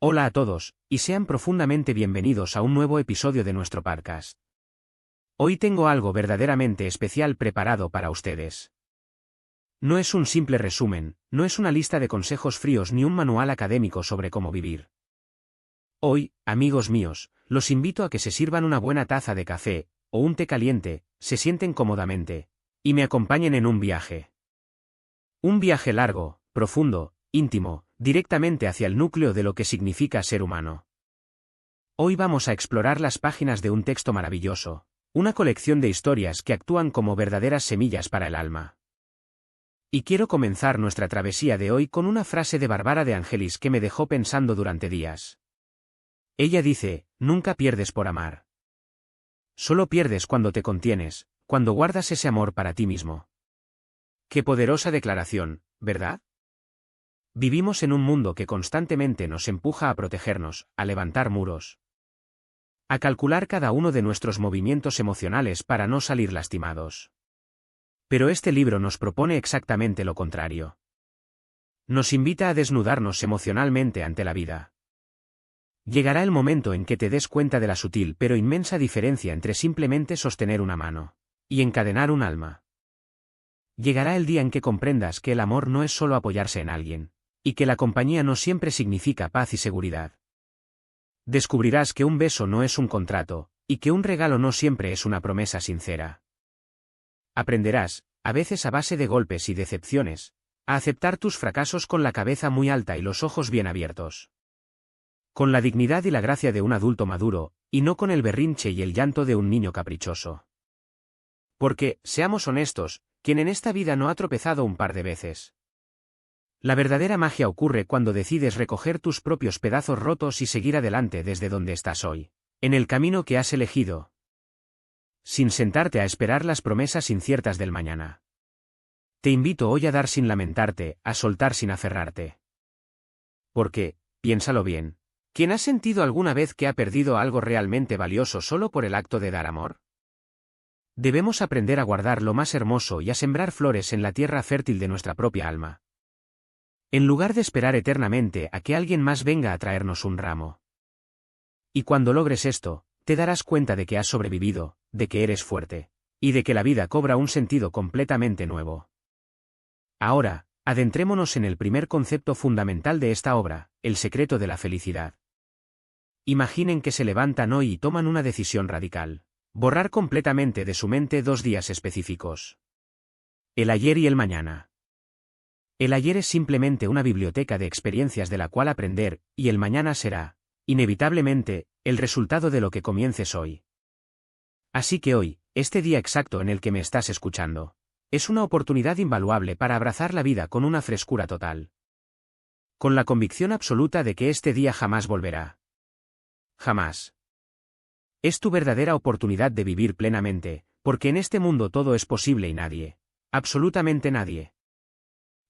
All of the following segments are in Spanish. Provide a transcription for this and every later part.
Hola a todos, y sean profundamente bienvenidos a un nuevo episodio de nuestro podcast. Hoy tengo algo verdaderamente especial preparado para ustedes. No es un simple resumen, no es una lista de consejos fríos ni un manual académico sobre cómo vivir. Hoy, amigos míos, los invito a que se sirvan una buena taza de café, o un té caliente, se sienten cómodamente, y me acompañen en un viaje. Un viaje largo, profundo, íntimo, directamente hacia el núcleo de lo que significa ser humano. Hoy vamos a explorar las páginas de un texto maravilloso, una colección de historias que actúan como verdaderas semillas para el alma. Y quiero comenzar nuestra travesía de hoy con una frase de Barbara de Angelis que me dejó pensando durante días. Ella dice, nunca pierdes por amar. Solo pierdes cuando te contienes, cuando guardas ese amor para ti mismo. Qué poderosa declaración, ¿verdad? Vivimos en un mundo que constantemente nos empuja a protegernos, a levantar muros, a calcular cada uno de nuestros movimientos emocionales para no salir lastimados. Pero este libro nos propone exactamente lo contrario. Nos invita a desnudarnos emocionalmente ante la vida. Llegará el momento en que te des cuenta de la sutil pero inmensa diferencia entre simplemente sostener una mano y encadenar un alma. Llegará el día en que comprendas que el amor no es solo apoyarse en alguien, y que la compañía no siempre significa paz y seguridad. Descubrirás que un beso no es un contrato, y que un regalo no siempre es una promesa sincera. Aprenderás, a veces a base de golpes y decepciones, a aceptar tus fracasos con la cabeza muy alta y los ojos bien abiertos. Con la dignidad y la gracia de un adulto maduro, y no con el berrinche y el llanto de un niño caprichoso. Porque, seamos honestos, ¿quién en esta vida no ha tropezado un par de veces? La verdadera magia ocurre cuando decides recoger tus propios pedazos rotos y seguir adelante desde donde estás hoy, en el camino que has elegido, sin sentarte a esperar las promesas inciertas del mañana. Te invito hoy a dar sin lamentarte, a soltar sin aferrarte. Porque, piénsalo bien, ¿quién ha sentido alguna vez que ha perdido algo realmente valioso solo por el acto de dar amor? Debemos aprender a guardar lo más hermoso y a sembrar flores en la tierra fértil de nuestra propia alma, en lugar de esperar eternamente a que alguien más venga a traernos un ramo. Y cuando logres esto, te darás cuenta de que has sobrevivido, de que eres fuerte, y de que la vida cobra un sentido completamente nuevo. Ahora, adentrémonos en el primer concepto fundamental de esta obra, el secreto de la felicidad. Imaginen que se levantan hoy y toman una decisión radical: borrar completamente de su mente 2 días específicos. El ayer y el mañana. El ayer es simplemente una biblioteca de experiencias de la cual aprender, y el mañana será, inevitablemente, el resultado de lo que comiences hoy. Así que hoy, este día exacto en el que me estás escuchando, es una oportunidad invaluable para abrazar la vida con una frescura total. Con la convicción absoluta de que este día jamás volverá. Jamás. Es tu verdadera oportunidad de vivir plenamente, porque en este mundo todo es posible y nadie, absolutamente nadie,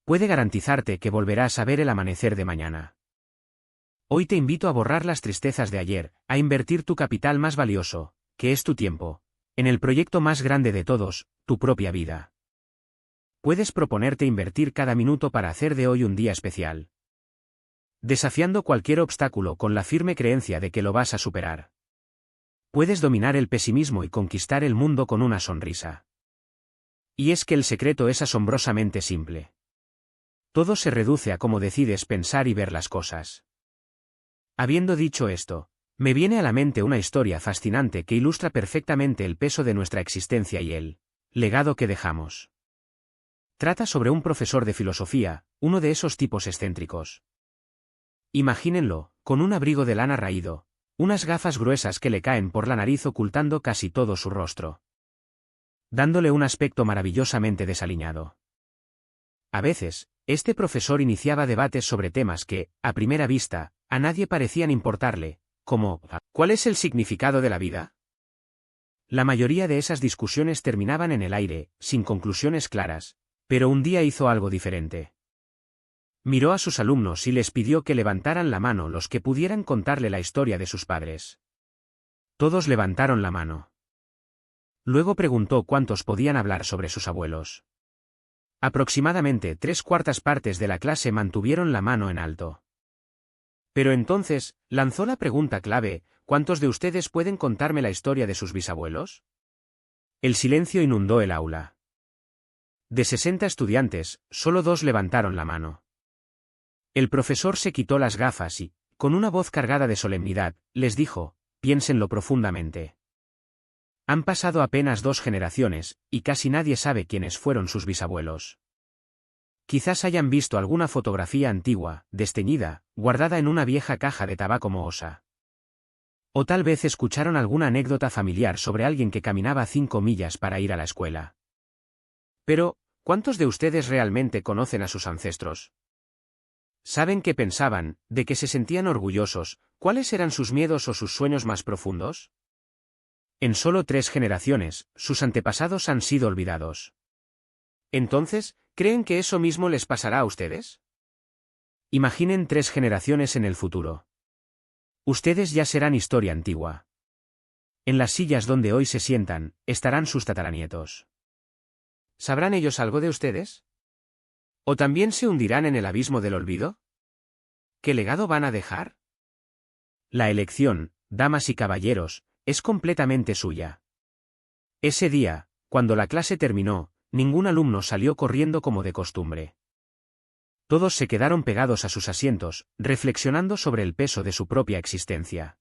puede garantizarte que volverás a ver el amanecer de mañana. Hoy te invito a borrar las tristezas de ayer, a invertir tu capital más valioso, que es tu tiempo, en el proyecto más grande de todos, tu propia vida. Puedes proponerte invertir cada minuto para hacer de hoy un día especial, desafiando cualquier obstáculo con la firme creencia de que lo vas a superar. Puedes dominar el pesimismo y conquistar el mundo con una sonrisa. Y es que el secreto es asombrosamente simple. Todo se reduce a cómo decides pensar y ver las cosas. Habiendo dicho esto, me viene a la mente una historia fascinante que ilustra perfectamente el peso de nuestra existencia y el legado que dejamos. Trata sobre un profesor de filosofía, uno de esos tipos excéntricos. Imagínenlo, con un abrigo de lana raído, unas gafas gruesas que le caen por la nariz ocultando casi todo su rostro, dándole un aspecto maravillosamente desaliñado. A veces, este profesor iniciaba debates sobre temas que, a primera vista, a nadie parecían importarle, como, ¿cuál es el significado de la vida? La mayoría de esas discusiones terminaban en el aire, sin conclusiones claras, pero un día hizo algo diferente. Miró a sus alumnos y les pidió que levantaran la mano los que pudieran contarle la historia de sus padres. Todos levantaron la mano. Luego preguntó cuántos podían hablar sobre sus abuelos. Aproximadamente 3/4 partes de la clase mantuvieron la mano en alto. Pero entonces, lanzó la pregunta clave, ¿cuántos de ustedes pueden contarme la historia de sus bisabuelos? El silencio inundó el aula. De 60 estudiantes, solo 2 levantaron la mano. El profesor se quitó las gafas y, con una voz cargada de solemnidad, les dijo, piénsenlo profundamente. Han pasado apenas 2 generaciones, y casi nadie sabe quiénes fueron sus bisabuelos. Quizás hayan visto alguna fotografía antigua, desteñida, guardada en una vieja caja de tabaco mohosa. O tal vez escucharon alguna anécdota familiar sobre alguien que caminaba 5 millas para ir a la escuela. Pero, ¿cuántos de ustedes realmente conocen a sus ancestros? ¿Saben qué pensaban, de qué se sentían orgullosos, cuáles eran sus miedos o sus sueños más profundos? En solo 3 generaciones, sus antepasados han sido olvidados. Entonces, ¿creen que eso mismo les pasará a ustedes? Imaginen 3 generaciones en el futuro. Ustedes ya serán historia antigua. En las sillas donde hoy se sientan, estarán sus tataranietos. ¿Sabrán ellos algo de ustedes? ¿O también se hundirán en el abismo del olvido? ¿Qué legado van a dejar? La elección, damas y caballeros, es completamente suya. Ese día, cuando la clase terminó, ningún alumno salió corriendo como de costumbre. Todos se quedaron pegados a sus asientos, reflexionando sobre el peso de su propia existencia.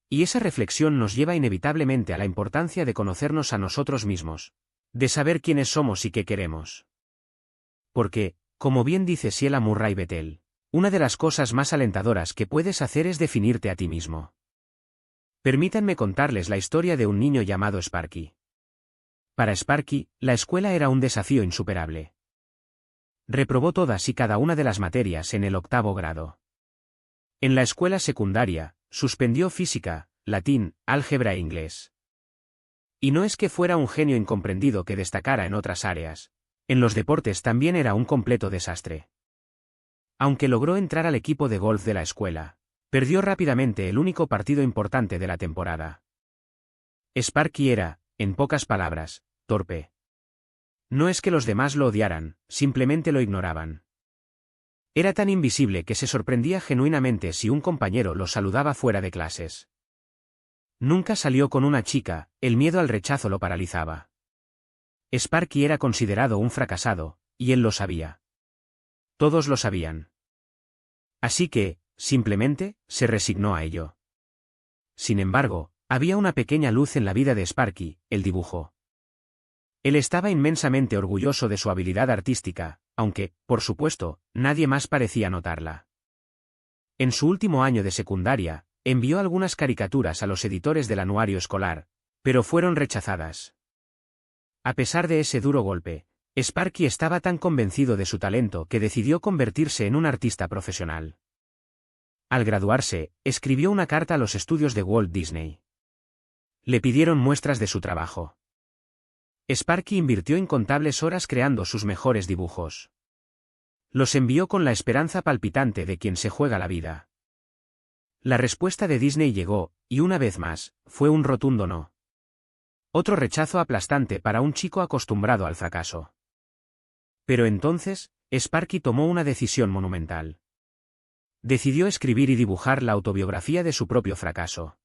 Y esa reflexión nos lleva inevitablemente a la importancia de conocernos a nosotros mismos, de saber quiénes somos y qué queremos. Porque, como bien dice Sheila Murray Bethel, una de las cosas más alentadoras que puedes hacer es definirte a ti mismo. Permítanme contarles la historia de un niño llamado Sparky. Para Sparky, la escuela era un desafío insuperable. Reprobó todas y cada una de las materias en el 8º grado. En la escuela secundaria, suspendió física, latín, álgebra e inglés. Y no es que fuera un genio incomprendido que destacara en otras áreas. En los deportes también era un completo desastre. Aunque logró entrar al equipo de golf de la escuela, perdió rápidamente el único partido importante de la temporada. Sparky era, en pocas palabras, torpe. No es que los demás lo odiaran, simplemente lo ignoraban. Era tan invisible que se sorprendía genuinamente si un compañero lo saludaba fuera de clases. Nunca salió con una chica, el miedo al rechazo lo paralizaba. Sparky era considerado un fracasado, y él lo sabía. Todos lo sabían. Así que, simplemente, se resignó a ello. Sin embargo, había una pequeña luz en la vida de Sparky, el dibujo. Él estaba inmensamente orgulloso de su habilidad artística, aunque, por supuesto, nadie más parecía notarla. En su último año de secundaria, envió algunas caricaturas a los editores del anuario escolar, pero fueron rechazadas. A pesar de ese duro golpe, Sparky estaba tan convencido de su talento que decidió convertirse en un artista profesional. Al graduarse, escribió una carta a los estudios de Walt Disney. Le pidieron muestras de su trabajo. Sparky invirtió incontables horas creando sus mejores dibujos. Los envió con la esperanza palpitante de quien se juega la vida. La respuesta de Disney llegó, y una vez más, fue un rotundo no. Otro rechazo aplastante para un chico acostumbrado al fracaso. Pero entonces, Sparky tomó una decisión monumental. Decidió escribir y dibujar la autobiografía de su propio fracaso.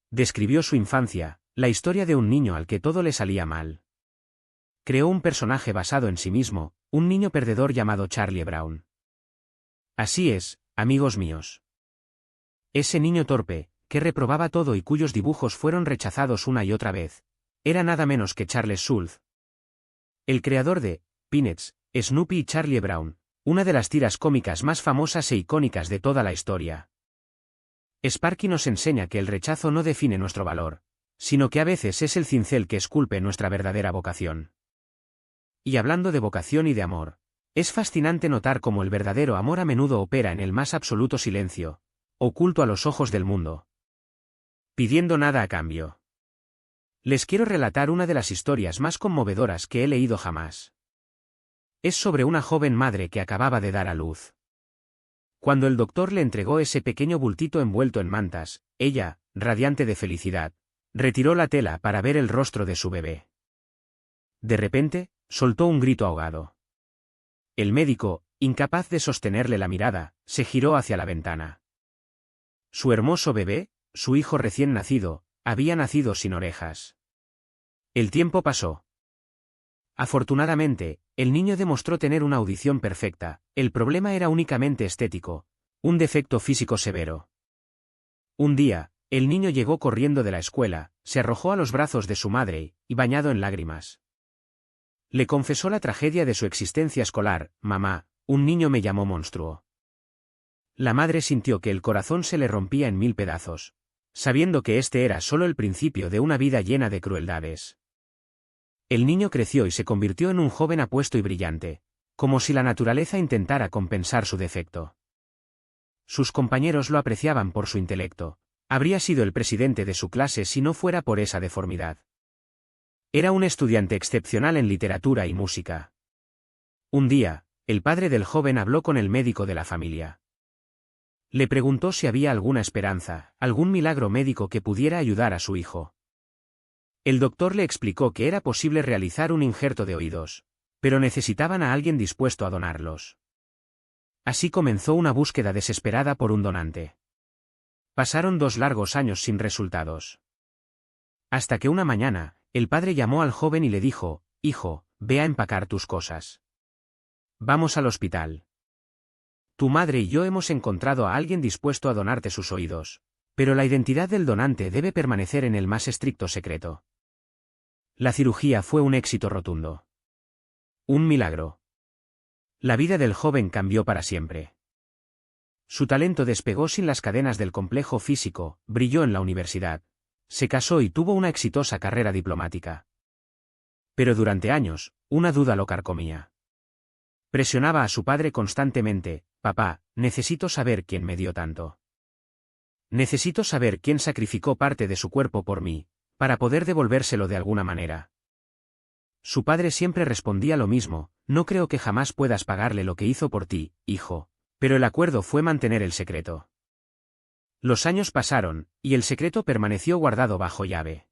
Describió su infancia, la historia de un niño al que todo le salía mal. Creó un personaje basado en sí mismo, un niño perdedor llamado Charlie Brown. Así es, amigos míos. Ese niño torpe, que reprobaba todo y cuyos dibujos fueron rechazados una y otra vez, era nada menos que Charles Schulz. El creador de Peanuts, Snoopy y Charlie Brown, una de las tiras cómicas más famosas e icónicas de toda la historia. Sparky nos enseña que el rechazo no define nuestro valor, sino que a veces es el cincel que esculpe nuestra verdadera vocación. Y hablando de vocación y de amor, es fascinante notar cómo el verdadero amor a menudo opera en el más absoluto silencio, oculto a los ojos del mundo, pidiendo nada a cambio. Les quiero relatar una de las historias más conmovedoras que he leído jamás. Es sobre una joven madre que acababa de dar a luz. Cuando el doctor le entregó ese pequeño bultito envuelto en mantas, ella, radiante de felicidad, retiró la tela para ver el rostro de su bebé. De repente, soltó un grito ahogado. El médico, Incapaz de sostenerle la mirada, se giró hacia la ventana. Su hermoso bebé, su hijo recién nacido, había nacido sin orejas. El tiempo pasó. Afortunadamente, el niño demostró tener una audición perfecta, el problema era únicamente estético, un defecto físico severo. Un día, el niño llegó corriendo de la escuela, se arrojó a los brazos de su madre, y bañado en lágrimas. Le confesó la tragedia de su existencia escolar: mamá, un niño me llamó monstruo. La madre sintió que el corazón se le rompía en 1000 pedazos, sabiendo que este era solo el principio de una vida llena de crueldades. El niño creció y se convirtió en un joven apuesto y brillante, como si la naturaleza intentara compensar su defecto. Sus compañeros lo apreciaban por su intelecto. Habría sido el presidente de su clase si no fuera por esa deformidad. Era un estudiante excepcional en literatura y música. Un día, el padre del joven habló con el médico de la familia. Le preguntó si había alguna esperanza, algún milagro médico que pudiera ayudar a su hijo. El doctor le explicó que era posible realizar un injerto de oídos, pero necesitaban a alguien dispuesto a donarlos. Así comenzó una búsqueda desesperada por un donante. Pasaron 2 largos años sin resultados. Hasta que una mañana, el padre llamó al joven y le dijo: hijo, ve a empacar tus cosas. Vamos al hospital. Tu madre y yo hemos encontrado a alguien dispuesto a donarte sus oídos, pero la identidad del donante debe permanecer en el más estricto secreto. La cirugía fue un éxito rotundo. Un milagro. La vida del joven cambió para siempre. Su talento despegó sin las cadenas del complejo físico, brilló en la universidad, se casó y tuvo una exitosa carrera diplomática. Pero durante años, una duda lo carcomía. Presionaba a su padre constantemente: papá, necesito saber quién me dio tanto. Necesito saber quién sacrificó parte de su cuerpo por mí, para poder devolvérselo de alguna manera. Su padre siempre respondía lo mismo: no creo que jamás puedas pagarle lo que hizo por ti, hijo. Pero el acuerdo fue mantener el secreto. Los años pasaron, y el secreto permaneció guardado bajo llave.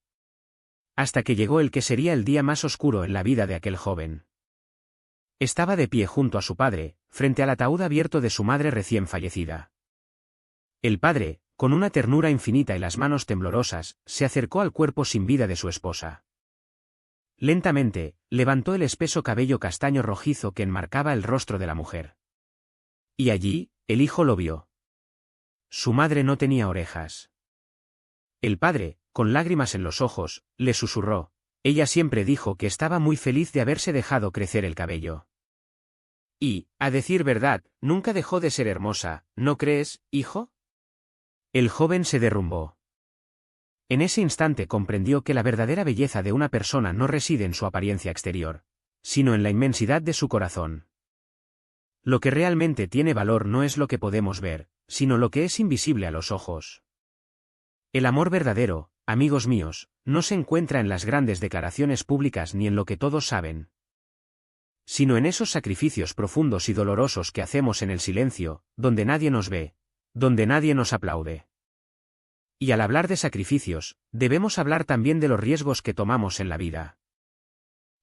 Hasta que llegó el que sería el día más oscuro en la vida de aquel joven. Estaba de pie junto a su padre, frente al ataúd abierto de su madre recién fallecida. El padre, con una ternura infinita y las manos temblorosas, se acercó al cuerpo sin vida de su esposa. Lentamente, levantó el espeso cabello castaño rojizo que enmarcaba el rostro de la mujer. Y allí, el hijo lo vio. Su madre no tenía orejas. El padre, con lágrimas en los ojos, le susurró: ella siempre dijo que estaba muy feliz de haberse dejado crecer el cabello. Y, a decir verdad, nunca dejó de ser hermosa, ¿no crees, hijo? El joven se derrumbó. En ese instante comprendió que la verdadera belleza de una persona no reside en su apariencia exterior, sino en la inmensidad de su corazón. Lo que realmente tiene valor no es lo que podemos ver, sino lo que es invisible a los ojos. El amor verdadero, amigos míos, no se encuentra en las grandes declaraciones públicas ni en lo que todos saben, sino en esos sacrificios profundos y dolorosos que hacemos en el silencio, donde nadie nos ve, donde nadie nos aplaude. Y al hablar de sacrificios, debemos hablar también de los riesgos que tomamos en la vida.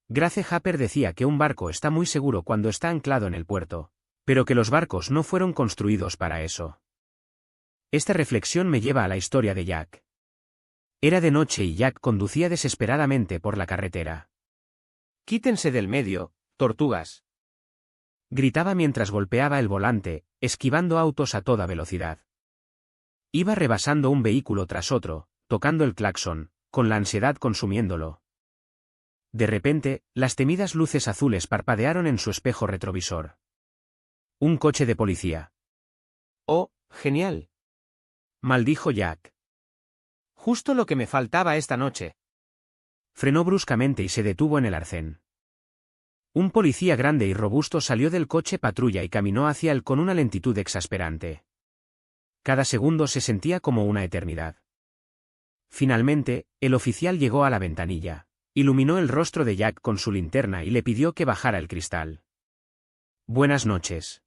Grace Hopper decía que un barco está muy seguro cuando está anclado en el puerto, pero que los barcos no fueron construidos para eso. Esta reflexión me lleva a la historia de Jack. Era de noche y Jack conducía desesperadamente por la carretera. «¡Quítense del medio, tortugas!», gritaba mientras golpeaba el volante, esquivando autos a toda velocidad. Iba rebasando un vehículo tras otro, tocando el claxon, con la ansiedad consumiéndolo. De repente, las temidas luces azules parpadearon en su espejo retrovisor. Un coche de policía. «¡Oh, genial!», maldijo Jack. «Justo lo que me faltaba esta noche». Frenó bruscamente y se detuvo en el arcén. Un policía grande y robusto salió del coche patrulla y caminó hacia él con una lentitud exasperante. Cada segundo se sentía como una eternidad. Finalmente, el oficial llegó a la ventanilla. Iluminó el rostro de Jack con su linterna y le pidió que bajara el cristal. «Buenas noches».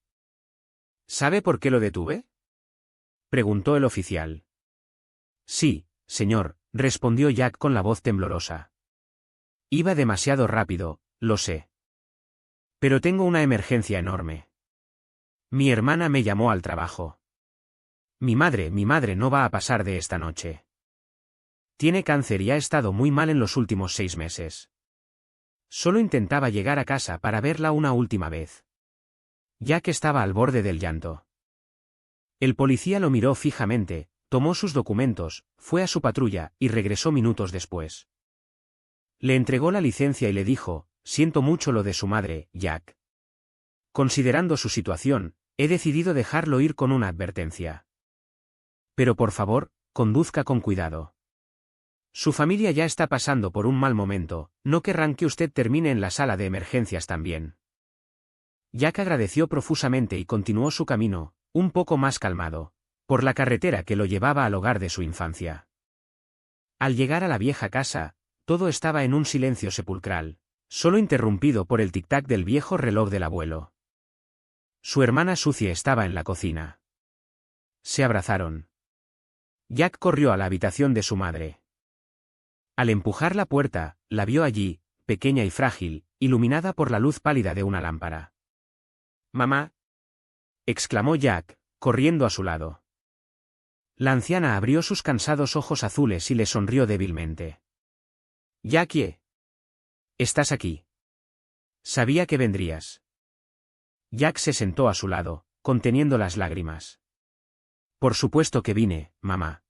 «¿Sabe por qué lo detuve?», preguntó el oficial. «Sí, señor», respondió Jack con la voz temblorosa. «Iba demasiado rápido, lo sé. Pero tengo una emergencia enorme». Mi hermana me llamó al trabajo. Mi madre no va a pasar de esta noche. Tiene cáncer y ha estado muy mal en los últimos 6 meses. Solo intentaba llegar a casa para verla una última vez. Jack estaba al borde del llanto. El policía lo miró fijamente, tomó sus documentos, fue a su patrulla y regresó minutos después. Le entregó la licencia y le dijo: siento mucho lo de su madre, Jack. Considerando su situación, he decidido dejarlo ir con una advertencia. Pero por favor, conduzca con cuidado. Su familia ya está pasando por un mal momento, no querrán que usted termine en la sala de emergencias también. Jack agradeció profusamente y continuó su camino, un poco más calmado, por la carretera que lo llevaba al hogar de su infancia. Al llegar a la vieja casa, todo estaba en un silencio sepulcral, solo interrumpido por el tic-tac del viejo reloj del abuelo. Su hermana Suzie estaba en la cocina. Se abrazaron. Jack corrió a la habitación de su madre. Al empujar la puerta, la vio allí, pequeña y frágil, iluminada por la luz pálida de una lámpara. «¡Mamá!», exclamó Jack, corriendo a su lado. La anciana abrió sus cansados ojos azules y le sonrió débilmente. «Jackie. Estás aquí. Sabía que vendrías». Jack se sentó a su lado, conteniendo las lágrimas. «Por supuesto que vine, mamá.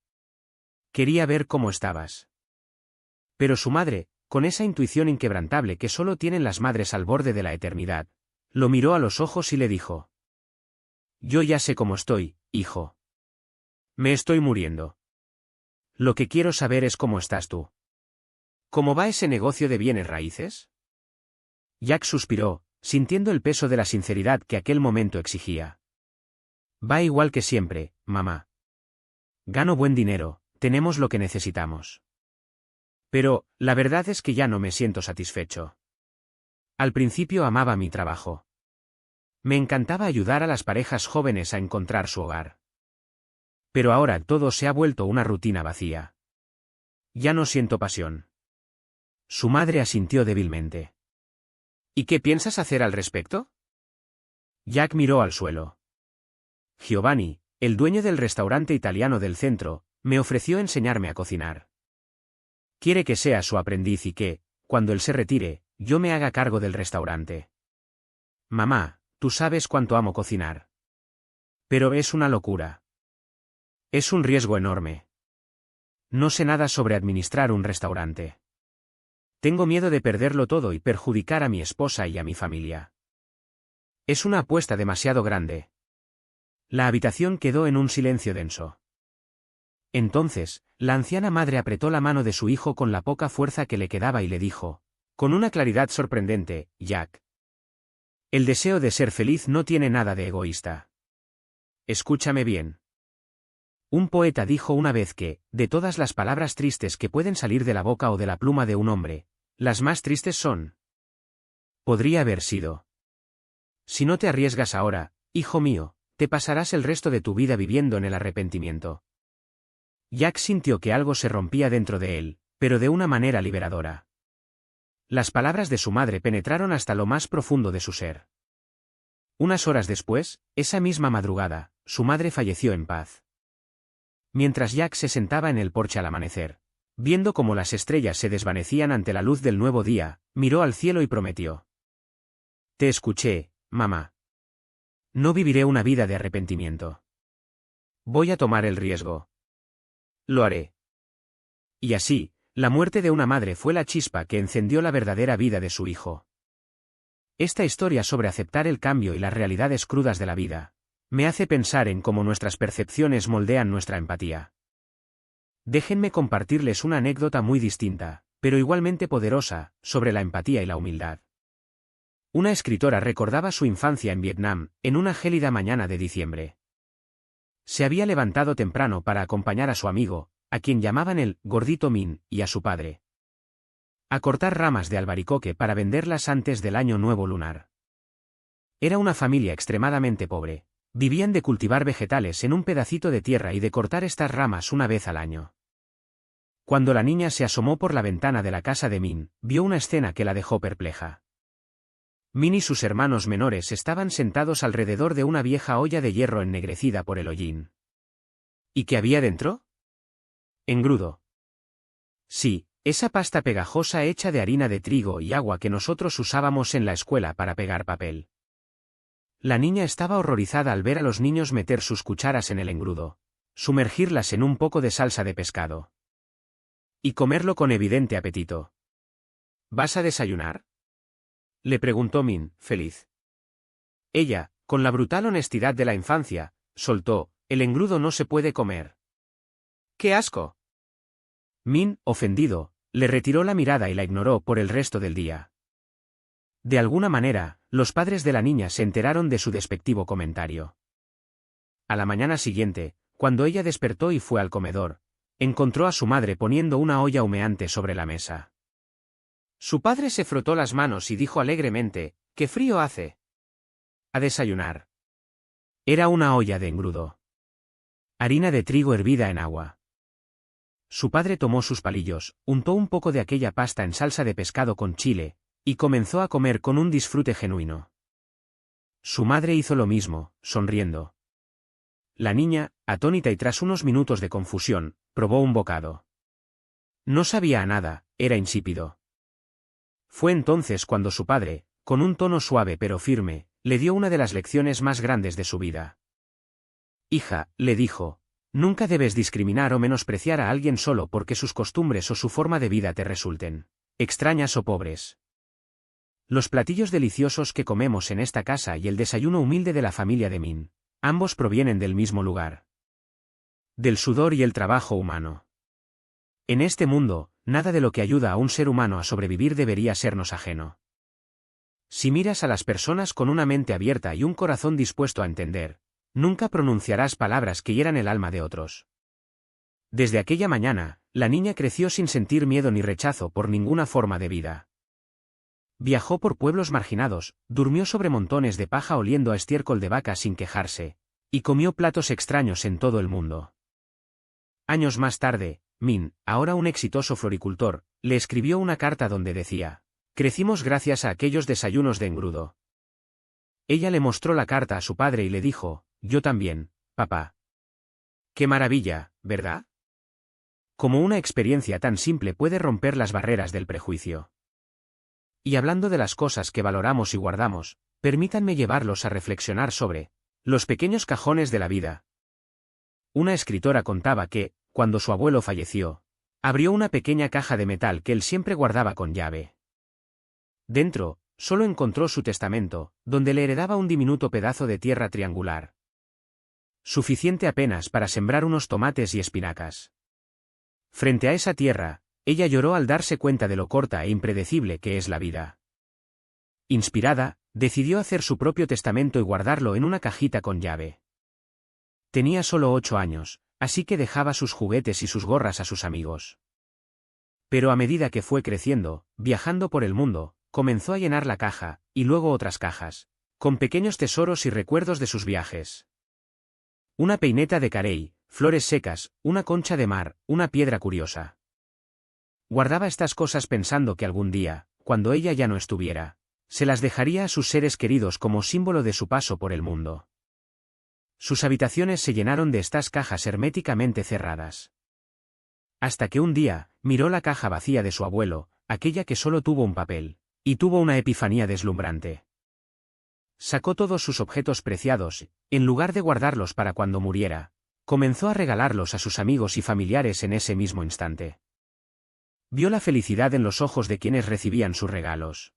Quería ver cómo estabas». Pero su madre, con esa intuición inquebrantable que solo tienen las madres al borde de la eternidad, lo miró a los ojos y le dijo: «Yo ya sé cómo estoy, hijo. Me estoy muriendo. Lo que quiero saber es cómo estás tú. ¿Cómo va ese negocio de bienes raíces?». Jack suspiró, sintiendo el peso de la sinceridad que aquel momento exigía. «Va igual que siempre, mamá. Gano buen dinero, tenemos lo que necesitamos. Pero, la verdad es que ya no me siento satisfecho. Al principio amaba mi trabajo. Me encantaba ayudar a las parejas jóvenes a encontrar su hogar. Pero ahora todo se ha vuelto una rutina vacía. Ya no siento pasión». Su madre asintió débilmente. «¿Y qué piensas hacer al respecto?». Jack miró al suelo. «Giovanni, el dueño del restaurante italiano del centro, me ofreció enseñarme a cocinar. Quiere que sea su aprendiz y que, cuando él se retire, yo me haga cargo del restaurante. Mamá, tú sabes cuánto amo cocinar. Pero es una locura. Es un riesgo enorme. No sé nada sobre administrar un restaurante. Tengo miedo de perderlo todo y perjudicar a mi esposa y a mi familia. Es una apuesta demasiado grande». La habitación quedó en un silencio denso. Entonces, la anciana madre apretó la mano de su hijo con la poca fuerza que le quedaba y le dijo, con una claridad sorprendente: «Jack. El deseo de ser feliz no tiene nada de egoísta. Escúchame bien. Un poeta dijo una vez que, de todas las palabras tristes que pueden salir de la boca o de la pluma de un hombre, las más tristes son. Podría haber sido. Si no te arriesgas ahora, hijo mío, te pasarás el resto de tu vida viviendo en el arrepentimiento». Jack sintió que algo se rompía dentro de él, pero de una manera liberadora. Las palabras de su madre penetraron hasta lo más profundo de su ser. Unas horas después, esa misma madrugada, su madre falleció en paz. Mientras Jack se sentaba en el porche al amanecer, viendo cómo las estrellas se desvanecían ante la luz del nuevo día, miró al cielo y prometió: «Te escuché, mamá. No viviré una vida de arrepentimiento. Voy a tomar el riesgo. Lo haré». Y así, la muerte de una madre fue la chispa que encendió la verdadera vida de su hijo. Esta historia sobre aceptar el cambio y las realidades crudas de la vida, me hace pensar en cómo nuestras percepciones moldean nuestra empatía. Déjenme compartirles una anécdota muy distinta, pero igualmente poderosa, sobre la empatía y la humildad. Una escritora recordaba su infancia en Vietnam, en una gélida mañana de diciembre. Se había levantado temprano para acompañar a su amigo, a quien llamaban el Gordito Min, y a su padre, a cortar ramas de albaricoque para venderlas antes del año nuevo lunar. Era una familia extremadamente pobre. Vivían de cultivar vegetales en un pedacito de tierra y de cortar estas ramas una vez al año. Cuando la niña se asomó por la ventana de la casa de Min, vio una escena que la dejó perpleja. Min y sus hermanos menores estaban sentados alrededor de una vieja olla de hierro ennegrecida por el hollín. ¿Y qué había dentro? Engrudo. Sí, esa pasta pegajosa hecha de harina de trigo y agua que nosotros usábamos en la escuela para pegar papel. La niña estaba horrorizada al ver a los niños meter sus cucharas en el engrudo, sumergirlas en un poco de salsa de pescado y comerlo con evidente apetito. ¿Vas a desayunar?, le preguntó Min, feliz. Ella, con la brutal honestidad de la infancia, soltó: el engrudo no se puede comer. ¡Qué asco! Min, ofendido, le retiró la mirada y la ignoró por el resto del día. De alguna manera, los padres de la niña se enteraron de su despectivo comentario. A la mañana siguiente, cuando ella despertó y fue al comedor, encontró a su madre poniendo una olla humeante sobre la mesa. Su padre se frotó las manos y dijo alegremente: «¡Qué frío hace!». A desayunar. Era una olla de engrudo. Harina de trigo hervida en agua. Su padre tomó sus palillos, untó un poco de aquella pasta en salsa de pescado con chile, y comenzó a comer con un disfrute genuino. Su madre hizo lo mismo, sonriendo. La niña, atónita y tras unos minutos de confusión, probó un bocado. No sabía a nada, era insípido. Fue entonces cuando su padre, con un tono suave pero firme, le dio una de las lecciones más grandes de su vida. «Hija», le dijo, «nunca debes discriminar o menospreciar a alguien solo porque sus costumbres o su forma de vida te resulten extrañas o pobres. Los platillos deliciosos que comemos en esta casa y el desayuno humilde de la familia de Min, ambos provienen del mismo lugar. Del sudor y el trabajo humano. En este mundo, nada de lo que ayuda a un ser humano a sobrevivir debería sernos ajeno. Si miras a las personas con una mente abierta y un corazón dispuesto a entender, nunca pronunciarás palabras que hieran el alma de otros». Desde aquella mañana, la niña creció sin sentir miedo ni rechazo por ninguna forma de vida. Viajó por pueblos marginados, durmió sobre montones de paja oliendo a estiércol de vaca sin quejarse, y comió platos extraños en todo el mundo. Años más tarde, Min, ahora un exitoso floricultor, le escribió una carta donde decía: «Crecimos gracias a aquellos desayunos de engrudo». Ella le mostró la carta a su padre y le dijo: «Yo también, papá». «Qué maravilla, ¿verdad?». Como una experiencia tan simple puede romper las barreras del prejuicio. Y hablando de las cosas que valoramos y guardamos, permítanme llevarlos a reflexionar sobre los pequeños cajones de la vida. Una escritora contaba que, cuando su abuelo falleció, abrió una pequeña caja de metal que él siempre guardaba con llave. Dentro, solo encontró su testamento, donde le heredaba un diminuto pedazo de tierra triangular. Suficiente apenas para sembrar unos tomates y espinacas. Frente a esa tierra, ella lloró al darse cuenta de lo corta e impredecible que es la vida. Inspirada, decidió hacer su propio testamento y guardarlo en una cajita con llave. Tenía solo 8 años, así que dejaba sus juguetes y sus gorras a sus amigos. Pero a medida que fue creciendo, viajando por el mundo, comenzó a llenar la caja, y luego otras cajas, con pequeños tesoros y recuerdos de sus viajes. Una peineta de carey, flores secas, una concha de mar, una piedra curiosa. Guardaba estas cosas pensando que algún día, cuando ella ya no estuviera, se las dejaría a sus seres queridos como símbolo de su paso por el mundo. Sus habitaciones se llenaron de estas cajas herméticamente cerradas. Hasta que un día, miró la caja vacía de su abuelo, aquella que solo tuvo un papel, y tuvo una epifanía deslumbrante. Sacó todos sus objetos preciados, en lugar de guardarlos para cuando muriera, comenzó a regalarlos a sus amigos y familiares en ese mismo instante. Vio la felicidad en los ojos de quienes recibían sus regalos.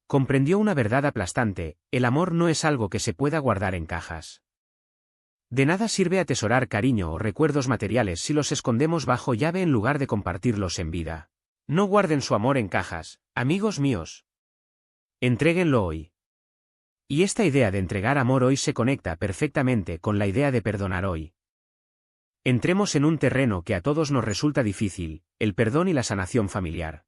Comprendió una verdad aplastante: el amor no es algo que se pueda guardar en cajas. De nada sirve atesorar cariño o recuerdos materiales si los escondemos bajo llave en lugar de compartirlos en vida. No guarden su amor en cajas, amigos míos. Entréguenlo hoy. Y esta idea de entregar amor hoy se conecta perfectamente con la idea de perdonar hoy. Entremos en un terreno que a todos nos resulta difícil: el perdón y la sanación familiar.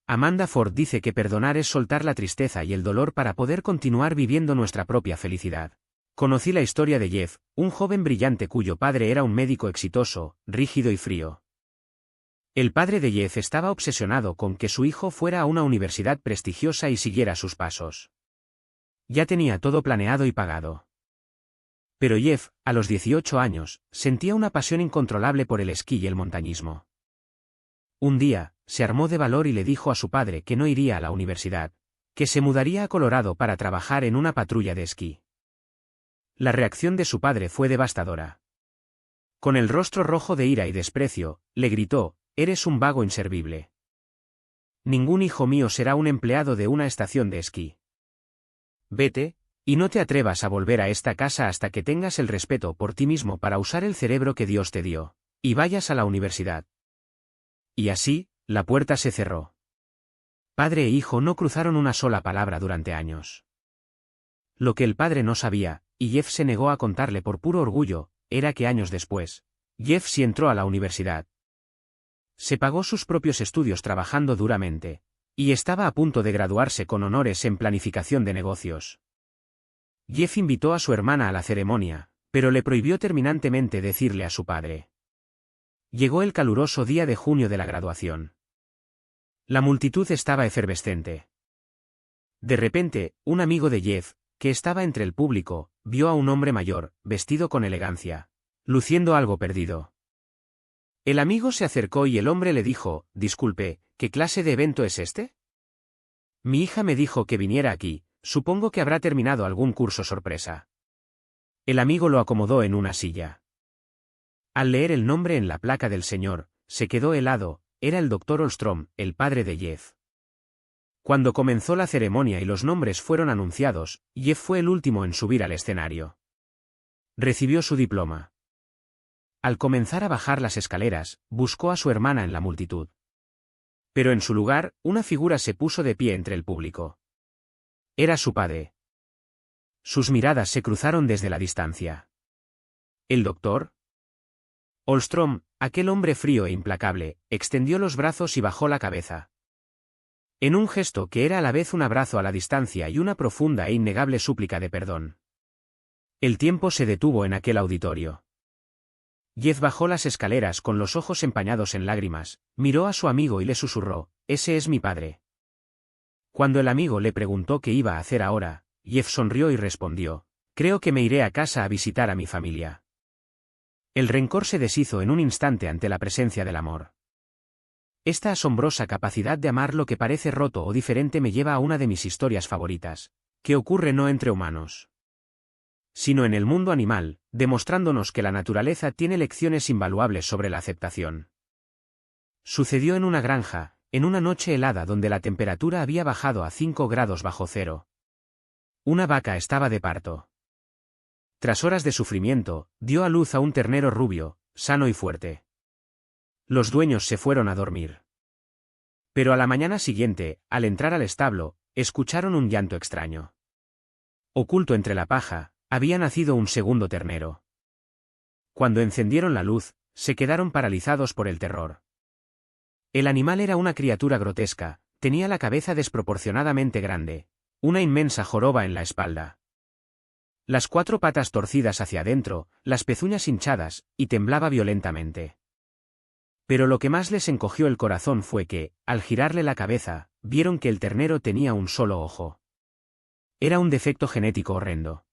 Amanda Ford dice que perdonar es soltar la tristeza y el dolor para poder continuar viviendo nuestra propia felicidad. Conocí la historia de Jeff, un joven brillante cuyo padre era un médico exitoso, rígido y frío. El padre de Jeff estaba obsesionado con que su hijo fuera a una universidad prestigiosa y siguiera sus pasos. Ya tenía todo planeado y pagado. Pero Jeff, a los 18 años, sentía una pasión incontrolable por el esquí y el montañismo. Un día, se armó de valor y le dijo a su padre que no iría a la universidad, que se mudaría a Colorado para trabajar en una patrulla de esquí. La reacción de su padre fue devastadora. Con el rostro rojo de ira y desprecio, le gritó: «Eres un vago inservible. Ningún hijo mío será un empleado de una estación de esquí. Vete, y no te atrevas a volver a esta casa hasta que tengas el respeto por ti mismo para usar el cerebro que Dios te dio, y vayas a la universidad». Y así, la puerta se cerró. Padre e hijo no cruzaron una sola palabra durante años. Lo que el padre no sabía, y Jeff se negó a contarle por puro orgullo, era que años después, Jeff sí entró a la universidad. Se pagó sus propios estudios trabajando duramente, y estaba a punto de graduarse con honores en planificación de negocios. Jeff invitó a su hermana a la ceremonia, pero le prohibió terminantemente decirle a su padre. Llegó el caluroso día de junio de la graduación. La multitud estaba efervescente. De repente, un amigo de Jeff, que estaba entre el público, vio a un hombre mayor, vestido con elegancia, luciendo algo perdido. El amigo se acercó y el hombre le dijo: «Disculpe, ¿qué clase de evento es este? Mi hija me dijo que viniera aquí, supongo que habrá terminado algún curso sorpresa». El amigo lo acomodó en una silla. Al leer el nombre en la placa del señor, se quedó helado. Era el Dr. Olstrom, el padre de Jeff. Cuando comenzó la ceremonia y los nombres fueron anunciados, Jeff fue el último en subir al escenario. Recibió su diploma. Al comenzar a bajar las escaleras, buscó a su hermana en la multitud. Pero en su lugar, una figura se puso de pie entre el público. Era su padre. Sus miradas se cruzaron desde la distancia. ¿El doctor? Olstrom, aquel hombre frío e implacable, extendió los brazos y bajó la cabeza. En un gesto que era a la vez un abrazo a la distancia y una profunda e innegable súplica de perdón. El tiempo se detuvo en aquel auditorio. Jeff bajó las escaleras con los ojos empañados en lágrimas, miró a su amigo y le susurró: «Ese es mi padre». Cuando el amigo le preguntó qué iba a hacer ahora, Jeff sonrió y respondió: «Creo que me iré a casa a visitar a mi familia». El rencor se deshizo en un instante ante la presencia del amor. Esta asombrosa capacidad de amar lo que parece roto o diferente me lleva a una de mis historias favoritas, que ocurre no entre humanos, sino en el mundo animal, demostrándonos que la naturaleza tiene lecciones invaluables sobre la aceptación. Sucedió en una granja, en una noche helada donde la temperatura había bajado a 5 grados bajo cero. Una vaca estaba de parto. Tras horas de sufrimiento, dio a luz a un ternero rubio, sano y fuerte. Los dueños se fueron a dormir. Pero a la mañana siguiente, al entrar al establo, escucharon un llanto extraño. Oculto entre la paja, había nacido un segundo ternero. Cuando encendieron la luz, se quedaron paralizados por el terror. El animal era una criatura grotesca, tenía la cabeza desproporcionadamente grande, una inmensa joroba en la espalda, las 4 patas torcidas hacia adentro, las pezuñas hinchadas, y temblaba violentamente. Pero lo que más les encogió el corazón fue que, al girarle la cabeza, vieron que el ternero tenía un solo ojo. Era un defecto genético horrendo.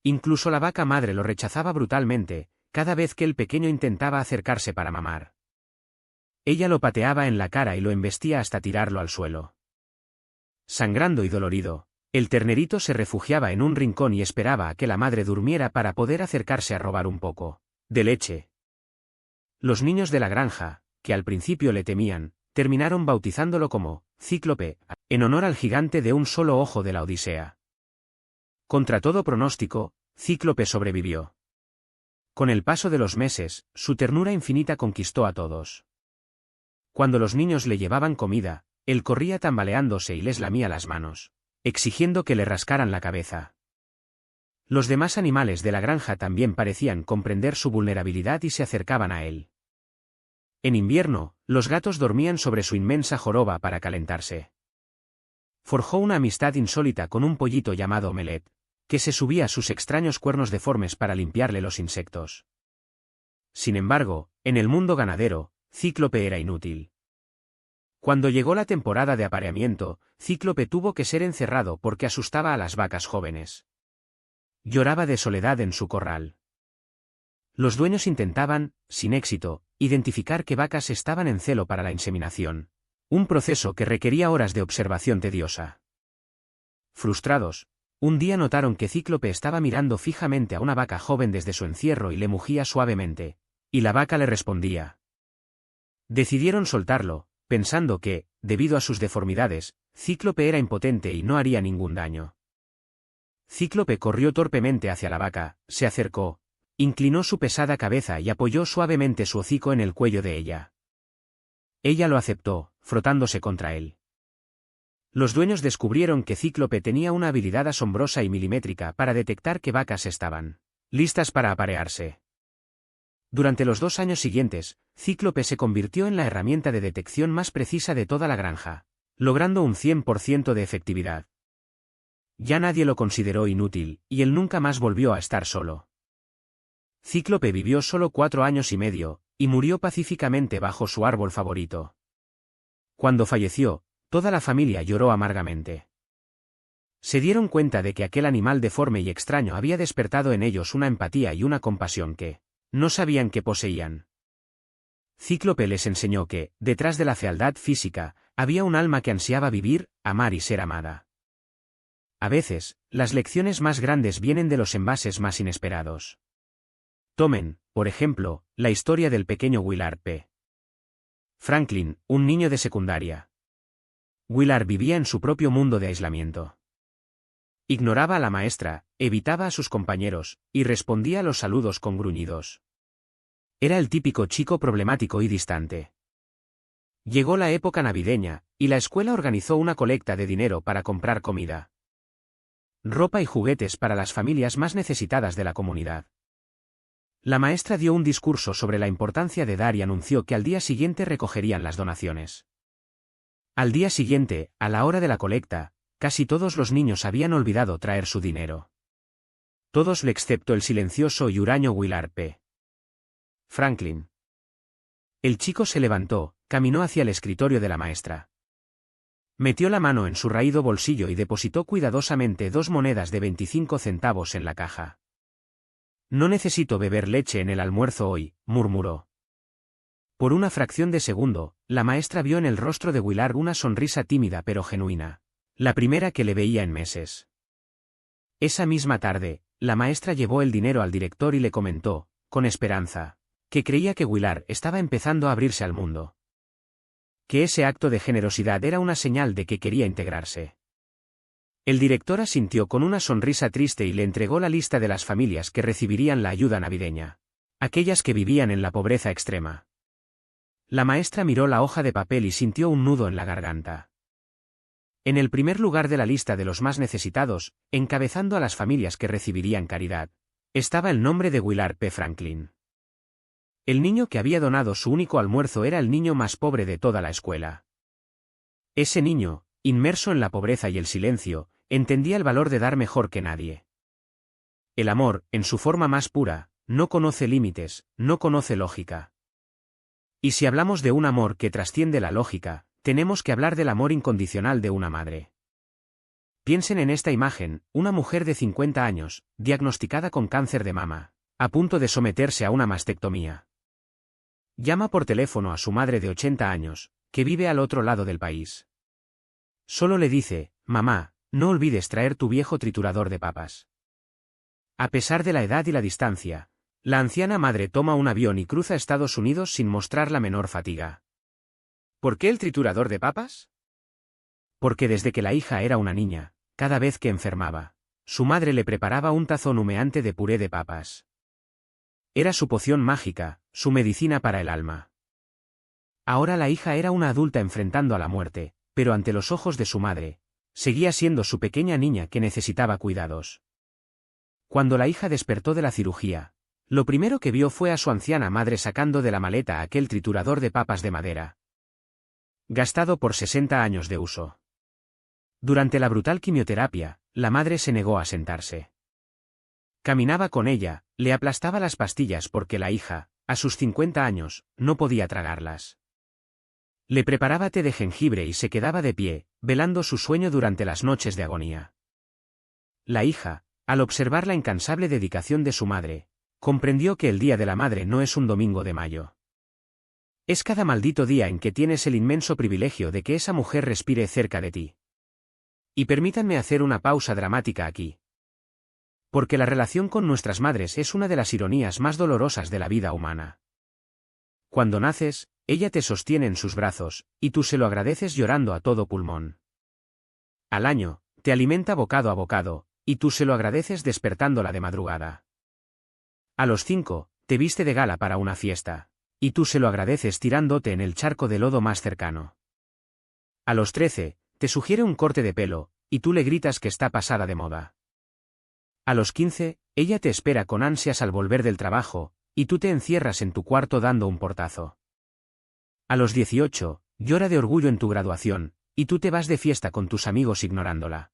Incluso la vaca madre lo rechazaba brutalmente, cada vez que el pequeño intentaba acercarse para mamar. Ella lo pateaba en la cara y lo embestía hasta tirarlo al suelo. Sangrando y dolorido, el ternerito se refugiaba en un rincón y esperaba a que la madre durmiera para poder acercarse a robar un poco de leche. Los niños de la granja, que al principio le temían, terminaron bautizándolo como Cíclope, en honor al gigante de un solo ojo de la Odisea. Contra todo pronóstico, Cíclope sobrevivió. Con el paso de los meses, su ternura infinita conquistó a todos. Cuando los niños le llevaban comida, él corría tambaleándose y les lamía las manos, exigiendo que le rascaran la cabeza. Los demás animales de la granja también parecían comprender su vulnerabilidad y se acercaban a él. En invierno, los gatos dormían sobre su inmensa joroba para calentarse. Forjó una amistad insólita con un pollito llamado Omelette, que se subía a sus extraños cuernos deformes para limpiarle los insectos. Sin embargo, en el mundo ganadero, Cíclope era inútil. Cuando llegó la temporada de apareamiento, Cíclope tuvo que ser encerrado porque asustaba a las vacas jóvenes. Lloraba de soledad en su corral. Los dueños intentaban, sin éxito, identificar qué vacas estaban en celo para la inseminación, un proceso que requería horas de observación tediosa. Frustrados, un día notaron que Cíclope estaba mirando fijamente a una vaca joven desde su encierro y le mugía suavemente, y la vaca le respondía. Decidieron soltarlo, pensando que, debido a sus deformidades, Cíclope era impotente y no haría ningún daño. Cíclope corrió torpemente hacia la vaca, se acercó, inclinó su pesada cabeza y apoyó suavemente su hocico en el cuello de ella. Ella lo aceptó, frotándose contra él. Los dueños descubrieron que Cíclope tenía una habilidad asombrosa y milimétrica para detectar qué vacas estaban listas para aparearse. Durante los 2 años siguientes, Cíclope se convirtió en la herramienta de detección más precisa de toda la granja, logrando un 100% de efectividad. Ya nadie lo consideró inútil, y él nunca más volvió a estar solo. Cíclope vivió solo 4 años y medio, y murió pacíficamente bajo su árbol favorito. Cuando falleció, toda la familia lloró amargamente. Se dieron cuenta de que aquel animal deforme y extraño había despertado en ellos una empatía y una compasión que no sabían que poseían. Cíclope les enseñó que, detrás de la fealdad física, había un alma que ansiaba vivir, amar y ser amada. A veces, las lecciones más grandes vienen de los envases más inesperados. Tomen, por ejemplo, la historia del pequeño Willard P. Franklin, un niño de secundaria. Willard vivía en su propio mundo de aislamiento. Ignoraba a la maestra, evitaba a sus compañeros, y respondía a los saludos con gruñidos. Era el típico chico problemático y distante. Llegó la época navideña, y la escuela organizó una colecta de dinero para comprar comida, ropa y juguetes para las familias más necesitadas de la comunidad. La maestra dio un discurso sobre la importancia de dar y anunció que al día siguiente recogerían las donaciones. Al día siguiente, a la hora de la colecta, casi todos los niños habían olvidado traer su dinero. Todos excepto el silencioso y huraño Willard P. Franklin. El chico se levantó, caminó hacia el escritorio de la maestra. Metió la mano en su raído bolsillo y depositó cuidadosamente 2 monedas de 25 centavos en la caja. No necesito beber leche en el almuerzo hoy, murmuró. Por una fracción de segundo, la maestra vio en el rostro de Willard una sonrisa tímida pero genuina, la primera que le veía en meses. Esa misma tarde, la maestra llevó el dinero al director y le comentó, con esperanza, que creía que Willard estaba empezando a abrirse al mundo. Que ese acto de generosidad era una señal de que quería integrarse. El director asintió con una sonrisa triste y le entregó la lista de las familias que recibirían la ayuda navideña. Aquellas que vivían en la pobreza extrema. La maestra miró la hoja de papel y sintió un nudo en la garganta. En el primer lugar de la lista de los más necesitados, encabezando a las familias que recibirían caridad, estaba el nombre de Willard P. Franklin. El niño que había donado su único almuerzo era el niño más pobre de toda la escuela. Ese niño, inmerso en la pobreza y el silencio, entendía el valor de dar mejor que nadie. El amor, en su forma más pura, no conoce límites, no conoce lógica. Y si hablamos de un amor que trasciende la lógica, tenemos que hablar del amor incondicional de una madre. Piensen en esta imagen, una mujer de 50 años, diagnosticada con cáncer de mama, a punto de someterse a una mastectomía. Llama por teléfono a su madre de 80 años, que vive al otro lado del país. Solo le dice, mamá, no olvides traer tu viejo triturador de papas. A pesar de la edad y la distancia, la anciana madre toma un avión y cruza Estados Unidos sin mostrar la menor fatiga. ¿Por qué el triturador de papas? Porque desde que la hija era una niña, cada vez que enfermaba, su madre le preparaba un tazón humeante de puré de papas. Era su poción mágica, su medicina para el alma. Ahora la hija era una adulta enfrentando a la muerte, pero ante los ojos de su madre, seguía siendo su pequeña niña que necesitaba cuidados. Cuando la hija despertó de la cirugía, lo primero que vio fue a su anciana madre sacando de la maleta aquel triturador de papas de madera, gastado por 60 años de uso. Durante la brutal quimioterapia, la madre se negó a sentarse. Caminaba con ella, le aplastaba las pastillas porque la hija, A sus 50 años, no podía tragarlas. Le preparaba té de jengibre y se quedaba de pie, velando su sueño durante las noches de agonía. La hija, al observar la incansable dedicación de su madre, comprendió que el Día de la Madre no es un domingo de mayo. Es cada maldito día en que tienes el inmenso privilegio de que esa mujer respire cerca de ti. Y permítanme hacer una pausa dramática aquí. Porque la relación con nuestras madres es una de las ironías más dolorosas de la vida humana. Cuando naces, ella te sostiene en sus brazos, y tú se lo agradeces llorando a todo pulmón. Al año, te alimenta bocado a bocado, y tú se lo agradeces despertándola de madrugada. A los 5, te viste de gala para una fiesta, y tú se lo agradeces tirándote en el charco de lodo más cercano. A los 13, te sugiere un corte de pelo, y tú le gritas que está pasada de moda. A los 15, ella te espera con ansias al volver del trabajo, y tú te encierras en tu cuarto dando un portazo. A los 18, llora de orgullo en tu graduación, y tú te vas de fiesta con tus amigos ignorándola.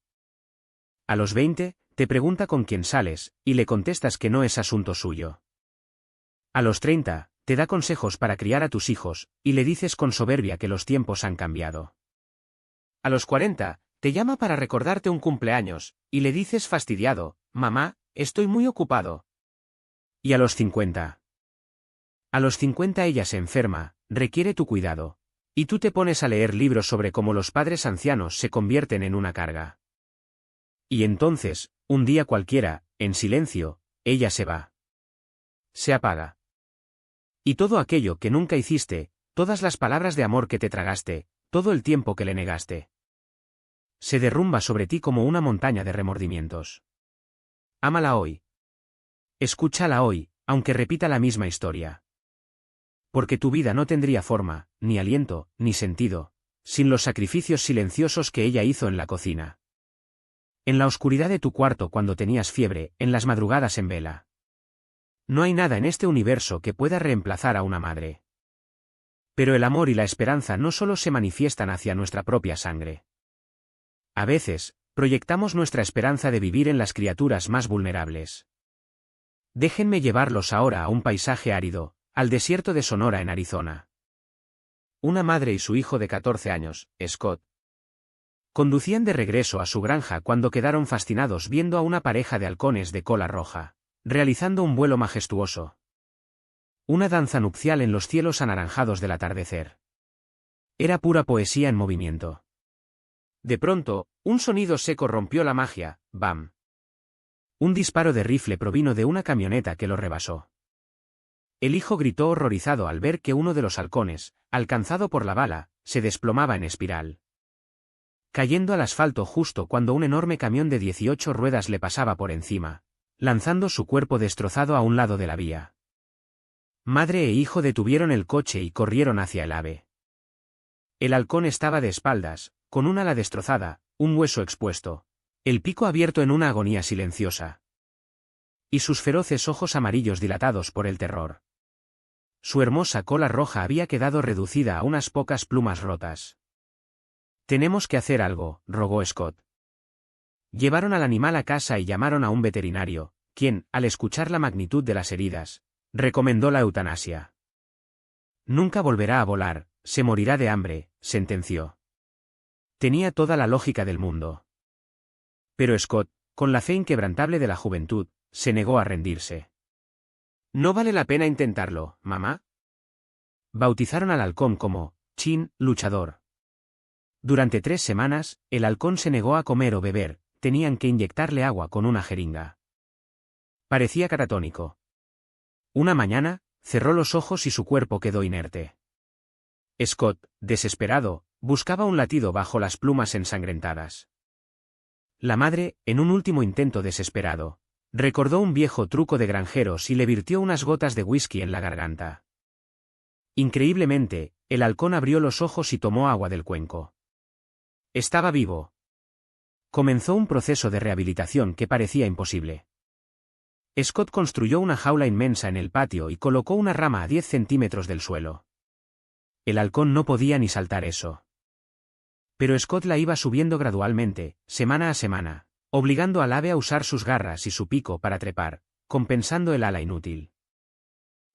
A los 20, te pregunta con quién sales, y le contestas que no es asunto suyo. A los 30, te da consejos para criar a tus hijos, y le dices con soberbia que los tiempos han cambiado. A los 40, te llama para recordarte un cumpleaños, y le dices fastidiado, mamá, estoy muy ocupado. Y a los 50. A los 50 ella se enferma, requiere tu cuidado, y tú te pones a leer libros sobre cómo los padres ancianos se convierten en una carga. Y entonces, un día cualquiera, en silencio, ella se va. Se apaga. Y todo aquello que nunca hiciste, todas las palabras de amor que te tragaste, todo el tiempo que le negaste, se derrumba sobre ti como una montaña de remordimientos. Ámala hoy. Escúchala hoy, aunque repita la misma historia. Porque tu vida no tendría forma, ni aliento, ni sentido, sin los sacrificios silenciosos que ella hizo en la cocina. En la oscuridad de tu cuarto cuando tenías fiebre, en las madrugadas en vela. No hay nada en este universo que pueda reemplazar a una madre. Pero el amor y la esperanza no solo se manifiestan hacia nuestra propia sangre. A veces, proyectamos nuestra esperanza de vivir en las criaturas más vulnerables. Déjenme llevarlos ahora a un paisaje árido, al desierto de Sonora en Arizona. Una madre y su hijo de 14 años, Scott, conducían de regreso a su granja cuando quedaron fascinados viendo a una pareja de halcones de cola roja, realizando un vuelo majestuoso. Una danza nupcial en los cielos anaranjados del atardecer. Era pura poesía en movimiento. De pronto, un sonido seco rompió la magia, ¡bam! Un disparo de rifle provino de una camioneta que lo rebasó. El hijo gritó horrorizado al ver que uno de los halcones, alcanzado por la bala, se desplomaba en espiral, cayendo al asfalto justo cuando un enorme camión de 18 ruedas le pasaba por encima, lanzando su cuerpo destrozado a un lado de la vía. Madre e hijo detuvieron el coche y corrieron hacia el ave. El halcón estaba de espaldas, con un ala destrozada, un hueso expuesto, el pico abierto en una agonía silenciosa. Y sus feroces ojos amarillos dilatados por el terror. Su hermosa cola roja había quedado reducida a unas pocas plumas rotas. Tenemos que hacer algo, rogó Scott. Llevaron al animal a casa y llamaron a un veterinario, quien, al escuchar la magnitud de las heridas, recomendó la eutanasia. Nunca volverá a volar, se morirá de hambre, sentenció. Tenía toda la lógica del mundo. Pero Scott, con la fe inquebrantable de la juventud, se negó a rendirse. No vale la pena intentarlo, mamá. Bautizaron al halcón como Chin, luchador. Durante 3 semanas, el halcón se negó a comer o beber, tenían que inyectarle agua con una jeringa. Parecía catatónico. Una mañana, cerró los ojos y su cuerpo quedó inerte. Scott, desesperado, buscaba un latido bajo las plumas ensangrentadas. La madre, en un último intento desesperado, recordó un viejo truco de granjeros y le virtió unas gotas de whisky en la garganta. Increíblemente, el halcón abrió los ojos y tomó agua del cuenco. Estaba vivo. Comenzó un proceso de rehabilitación que parecía imposible. Scott construyó una jaula inmensa en el patio y colocó una rama a 10 centímetros del suelo. El halcón no podía ni saltar eso. Pero Scott la iba subiendo gradualmente, semana a semana, obligando al ave a usar sus garras y su pico para trepar, compensando el ala inútil.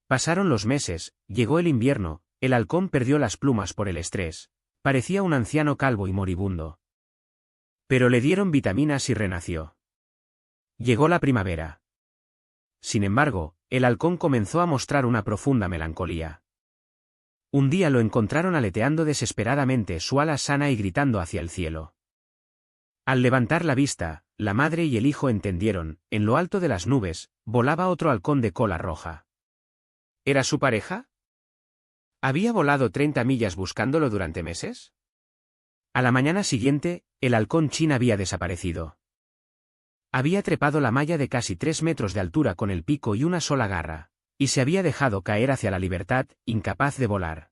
Pasaron los meses, llegó el invierno, el halcón perdió las plumas por el estrés. Parecía un anciano calvo y moribundo. Pero le dieron vitaminas y renació. Llegó la primavera. Sin embargo, el halcón comenzó a mostrar una profunda melancolía. Un día lo encontraron aleteando desesperadamente su ala sana y gritando hacia el cielo. Al levantar la vista, la madre y el hijo entendieron, en lo alto de las nubes, volaba otro halcón de cola roja. ¿Era su pareja? ¿Había volado 30 millas buscándolo durante meses? A la mañana siguiente, el halcón chin había desaparecido. Había trepado la malla de casi 3 metros de altura con el pico y una sola garra, y se había dejado caer hacia la libertad, incapaz de volar.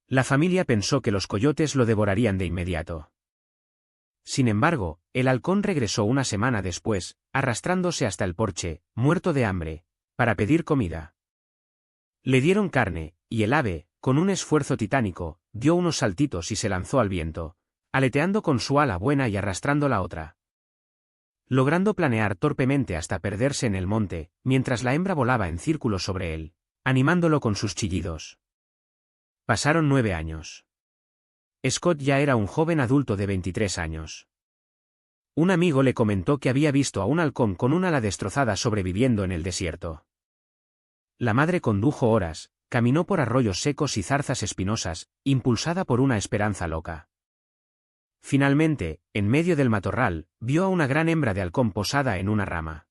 La familia pensó que los coyotes lo devorarían de inmediato. Sin embargo, el halcón regresó una semana después, arrastrándose hasta el porche, muerto de hambre, para pedir comida. Le dieron carne, y el ave, con un esfuerzo titánico, dio unos saltitos y se lanzó al viento, aleteando con su ala buena y arrastrando la otra. Logrando planear torpemente hasta perderse en el monte, mientras la hembra volaba en círculos sobre él, animándolo con sus chillidos. Pasaron 9 años. Scott ya era un joven adulto de 23 años. Un amigo le comentó que había visto a un halcón con un ala destrozada sobreviviendo en el desierto. La madre condujo horas, caminó por arroyos secos y zarzas espinosas, impulsada por una esperanza loca. Finalmente, en medio del matorral, vio a una gran hembra de halcón posada en una rama.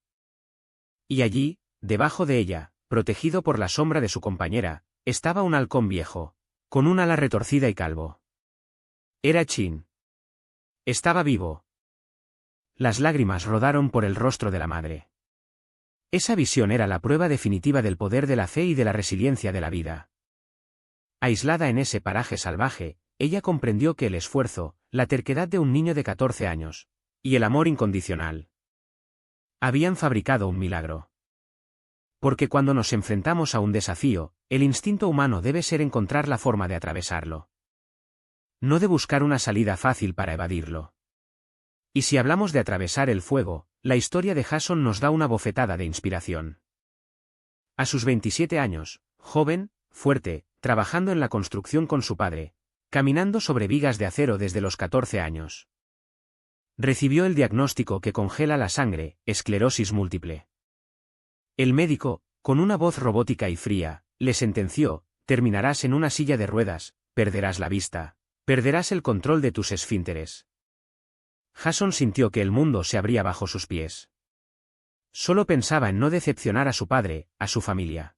Y allí, debajo de ella, protegido por la sombra de su compañera, estaba un halcón viejo, con un ala retorcida y calvo. Era Chin. Estaba vivo. Las lágrimas rodaron por el rostro de la madre. Esa visión era la prueba definitiva del poder de la fe y de la resiliencia de la vida. Aislada en ese paraje salvaje, ella comprendió que el esfuerzo, la terquedad de un niño de 14 años, y el amor incondicional, habían fabricado un milagro. Porque cuando nos enfrentamos a un desafío, el instinto humano debe ser encontrar la forma de atravesarlo. No de buscar una salida fácil para evadirlo. Y si hablamos de atravesar el fuego, la historia de Jason nos da una bofetada de inspiración. A sus 27 años, joven, fuerte, trabajando en la construcción con su padre, caminando sobre vigas de acero desde los 14 años. Recibió el diagnóstico que congela la sangre, esclerosis múltiple. El médico, con una voz robótica y fría, le sentenció: terminarás en una silla de ruedas, perderás la vista, perderás el control de tus esfínteres. Jason sintió que el mundo se abría bajo sus pies. Solo pensaba en no decepcionar a su padre, a su familia.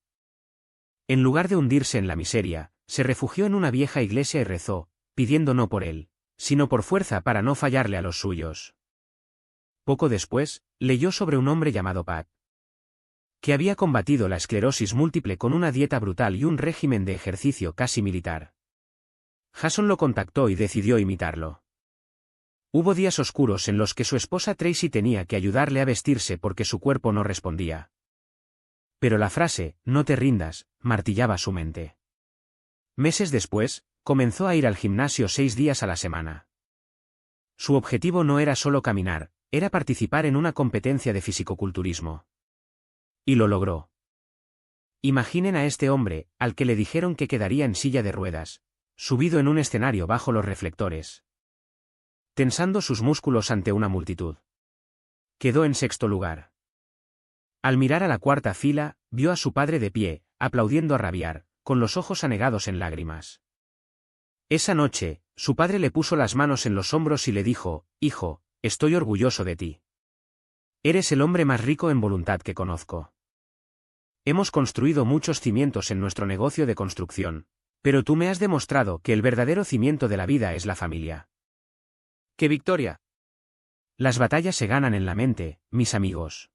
En lugar de hundirse en la miseria, se refugió en una vieja iglesia y rezó, pidiendo no por él, sino por fuerza para no fallarle a los suyos. Poco después, leyó sobre un hombre llamado Pat, que había combatido la esclerosis múltiple con una dieta brutal y un régimen de ejercicio casi militar. Jason lo contactó y decidió imitarlo. Hubo días oscuros en los que su esposa Tracy tenía que ayudarle a vestirse porque su cuerpo no respondía. Pero la frase, no te rindas, martillaba su mente. Meses después, comenzó a ir al gimnasio 6 días a la semana. Su objetivo no era solo caminar, era participar en una competencia de fisicoculturismo. Y lo logró. Imaginen a este hombre, al que le dijeron que quedaría en silla de ruedas, subido en un escenario bajo los reflectores, tensando sus músculos ante una multitud. Quedó en 6º lugar. Al mirar a la 4ª fila, vio a su padre de pie, aplaudiendo a rabiar, con los ojos anegados en lágrimas. Esa noche, su padre le puso las manos en los hombros y le dijo: hijo, estoy orgulloso de ti. Eres el hombre más rico en voluntad que conozco. Hemos construido muchos cimientos en nuestro negocio de construcción, pero tú me has demostrado que el verdadero cimiento de la vida es la familia. ¡Qué victoria! Las batallas se ganan en la mente, mis amigos.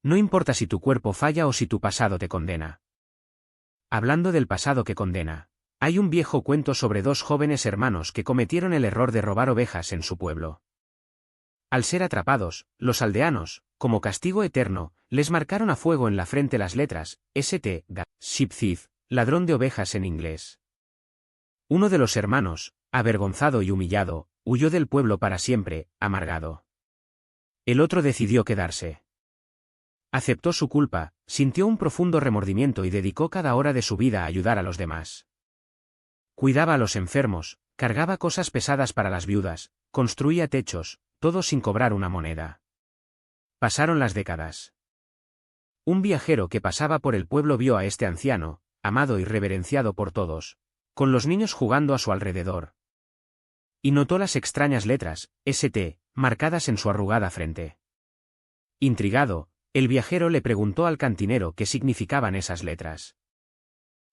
No importa si tu cuerpo falla o si tu pasado te condena. Hablando del pasado que condena, hay un viejo cuento sobre 2 jóvenes hermanos que cometieron el error de robar ovejas en su pueblo. Al ser atrapados, los aldeanos, como castigo eterno, les marcaron a fuego en la frente las letras St. Sheep Thief, ladrón de ovejas en inglés. Uno de los hermanos, avergonzado y humillado, huyó del pueblo para siempre, amargado. El otro decidió quedarse. Aceptó su culpa, Sintió un profundo remordimiento y dedicó cada hora de su vida a ayudar a los demás. Cuidaba a los enfermos, cargaba cosas pesadas para las viudas, construía techos, todo sin cobrar una moneda. Pasaron las décadas. Un viajero que pasaba por el pueblo vio a este anciano, amado y reverenciado por todos, con los niños jugando a su alrededor. Y notó las extrañas letras, ST, marcadas en su arrugada frente. Intrigado, el viajero le preguntó al cantinero qué significaban esas letras.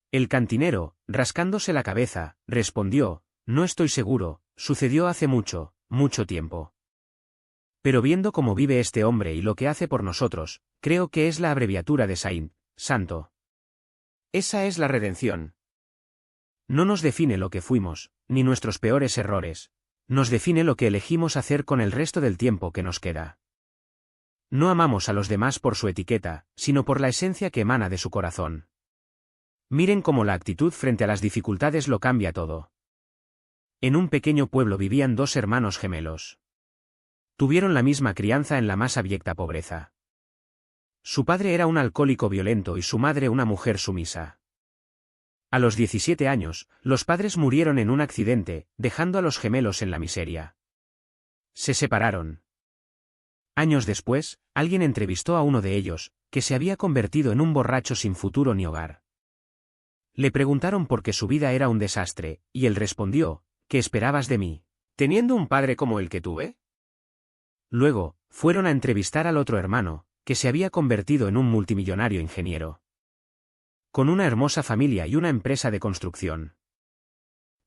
El cantinero, rascándose la cabeza, respondió: no estoy seguro, sucedió hace mucho, mucho tiempo. Pero viendo cómo vive este hombre y lo que hace por nosotros, creo que es la abreviatura de Saint, santo. Esa es la redención. No nos define lo que fuimos, ni nuestros peores errores. Nos define lo que elegimos hacer con el resto del tiempo que nos queda. No amamos a los demás por su etiqueta, sino por la esencia que emana de su corazón. Miren cómo la actitud frente a las dificultades lo cambia todo. En un pequeño pueblo vivían dos hermanos gemelos. Tuvieron la misma crianza en la más abyecta pobreza. Su padre era un alcohólico violento y su madre una mujer sumisa. A los 17 años, los padres murieron en un accidente, dejando a los gemelos en la miseria. Se separaron. Años después, alguien entrevistó a uno de ellos, que se había convertido en un borracho sin futuro ni hogar. Le preguntaron por qué su vida era un desastre, y él respondió: ¿qué esperabas de mí, teniendo un padre como el que tuve? Luego, fueron a entrevistar al otro hermano, que se había convertido en un multimillonario ingeniero, con una hermosa familia y una empresa de construcción.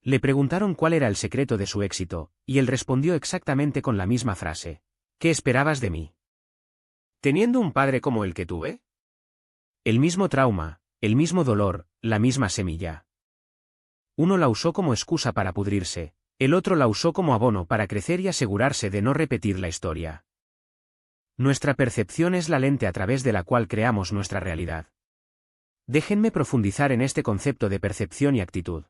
Le preguntaron cuál era el secreto de su éxito, y él respondió exactamente con la misma frase: ¿qué esperabas de mí, teniendo un padre como el que tuve? El mismo trauma, el mismo dolor, la misma semilla. Uno la usó como excusa para pudrirse, el otro la usó como abono para crecer y asegurarse de no repetir la historia. Nuestra percepción es la lente a través de la cual creamos nuestra realidad. Déjenme profundizar en este concepto de percepción y actitud.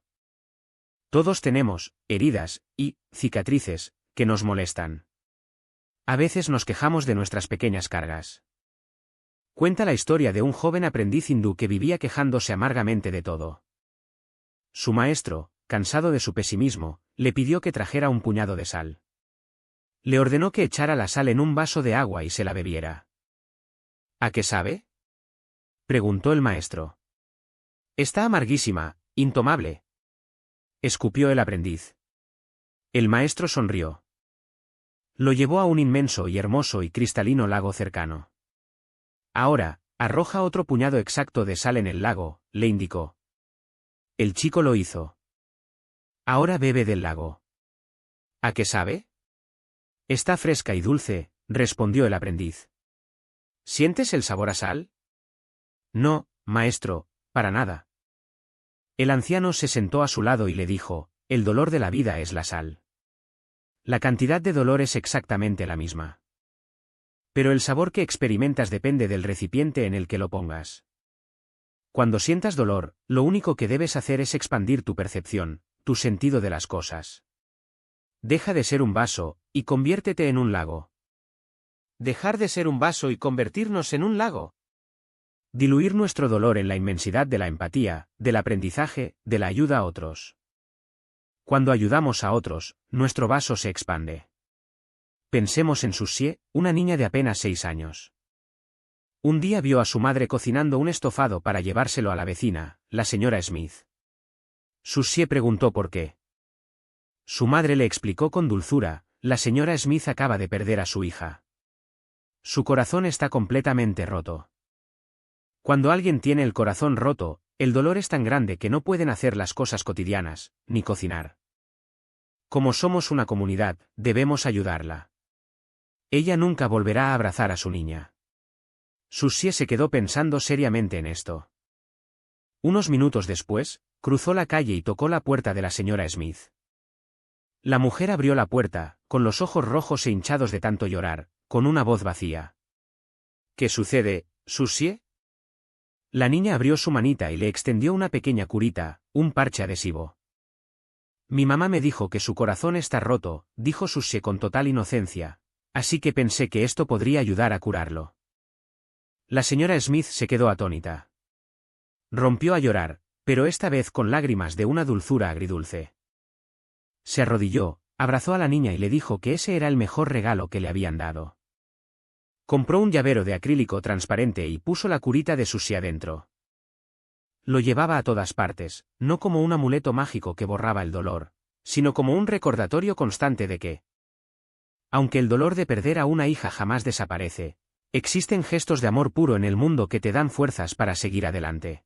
Todos tenemos heridas y cicatrices que nos molestan. A veces nos quejamos de nuestras pequeñas cargas. Cuenta la historia de un joven aprendiz hindú que vivía quejándose amargamente de todo. Su maestro, cansado de su pesimismo, le pidió que trajera un puñado de sal. Le ordenó que echara la sal en un vaso de agua y se la bebiera. ¿A qué sabe?, preguntó el maestro. Está amarguísima, intomable, escupió el aprendiz. El maestro sonrió. Lo llevó a un inmenso y hermoso y cristalino lago cercano. Ahora, arroja otro puñado exacto de sal en el lago, le indicó. El chico lo hizo. Ahora bebe del lago. ¿A qué sabe? Está fresca y dulce, respondió el aprendiz. ¿Sientes el sabor a sal? No, maestro, para nada. El anciano se sentó a su lado y le dijo: el dolor de la vida es la sal. La cantidad de dolor es exactamente la misma. Pero el sabor que experimentas depende del recipiente en el que lo pongas. Cuando sientas dolor, lo único que debes hacer es expandir tu percepción, tu sentido de las cosas. Deja de ser un vaso, y conviértete en un lago. Dejar de ser un vaso y convertirnos en un lago. Diluir nuestro dolor en la inmensidad de la empatía, del aprendizaje, de la ayuda a otros. Cuando ayudamos a otros, nuestro vaso se expande. Pensemos en Susie, una niña de apenas 6 años. Un día vio a su madre cocinando un estofado para llevárselo a la vecina, la señora Smith. Susie preguntó por qué. Su madre le explicó con dulzura: la señora Smith acaba de perder a su hija. Su corazón está completamente roto. Cuando alguien tiene el corazón roto, el dolor es tan grande que no pueden hacer las cosas cotidianas, ni cocinar. Como somos una comunidad, debemos ayudarla. Ella nunca volverá a abrazar a su niña. Susie se quedó pensando seriamente en esto. Unos minutos después, cruzó la calle y tocó la puerta de la señora Smith. La mujer abrió la puerta, con los ojos rojos e hinchados de tanto llorar, con una voz vacía. ¿Qué sucede, Susie? La niña abrió su manita y le extendió una pequeña curita, un parche adhesivo. Mi mamá me dijo que su corazón está roto, dijo Susie con total inocencia, así que pensé que esto podría ayudar a curarlo. La señora Smith se quedó atónita. Rompió a llorar, pero esta vez con lágrimas de una dulzura agridulce. Se arrodilló, abrazó a la niña y le dijo que ese era el mejor regalo que le habían dado. Compró un llavero de acrílico transparente y puso la curita de Susie adentro. Lo llevaba a todas partes, no como un amuleto mágico que borraba el dolor, sino como un recordatorio constante de que, aunque el dolor de perder a una hija jamás desaparece, existen gestos de amor puro en el mundo que te dan fuerzas para seguir adelante.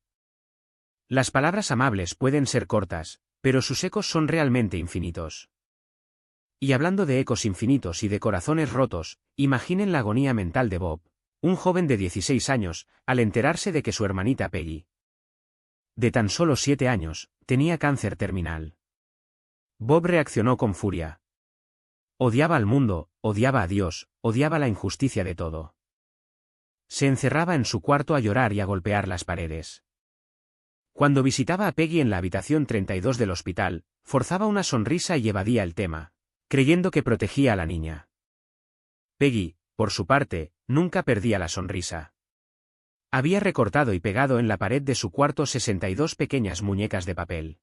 Las palabras amables pueden ser cortas, pero sus ecos son realmente infinitos. Y hablando de ecos infinitos y de corazones rotos, imaginen la agonía mental de Bob, un joven de 16 años, al enterarse de que su hermanita Peggy, de tan solo 7 años, tenía cáncer terminal. Bob reaccionó con furia. Odiaba al mundo, odiaba a Dios, odiaba la injusticia de todo. Se encerraba en su cuarto a llorar y a golpear las paredes. Cuando visitaba a Peggy en la habitación 32 del hospital, forzaba una sonrisa y evadía el tema, creyendo que protegía a la niña. Peggy, por su parte, nunca perdía la sonrisa. Había recortado y pegado en la pared de su cuarto 62 pequeñas muñecas de papel.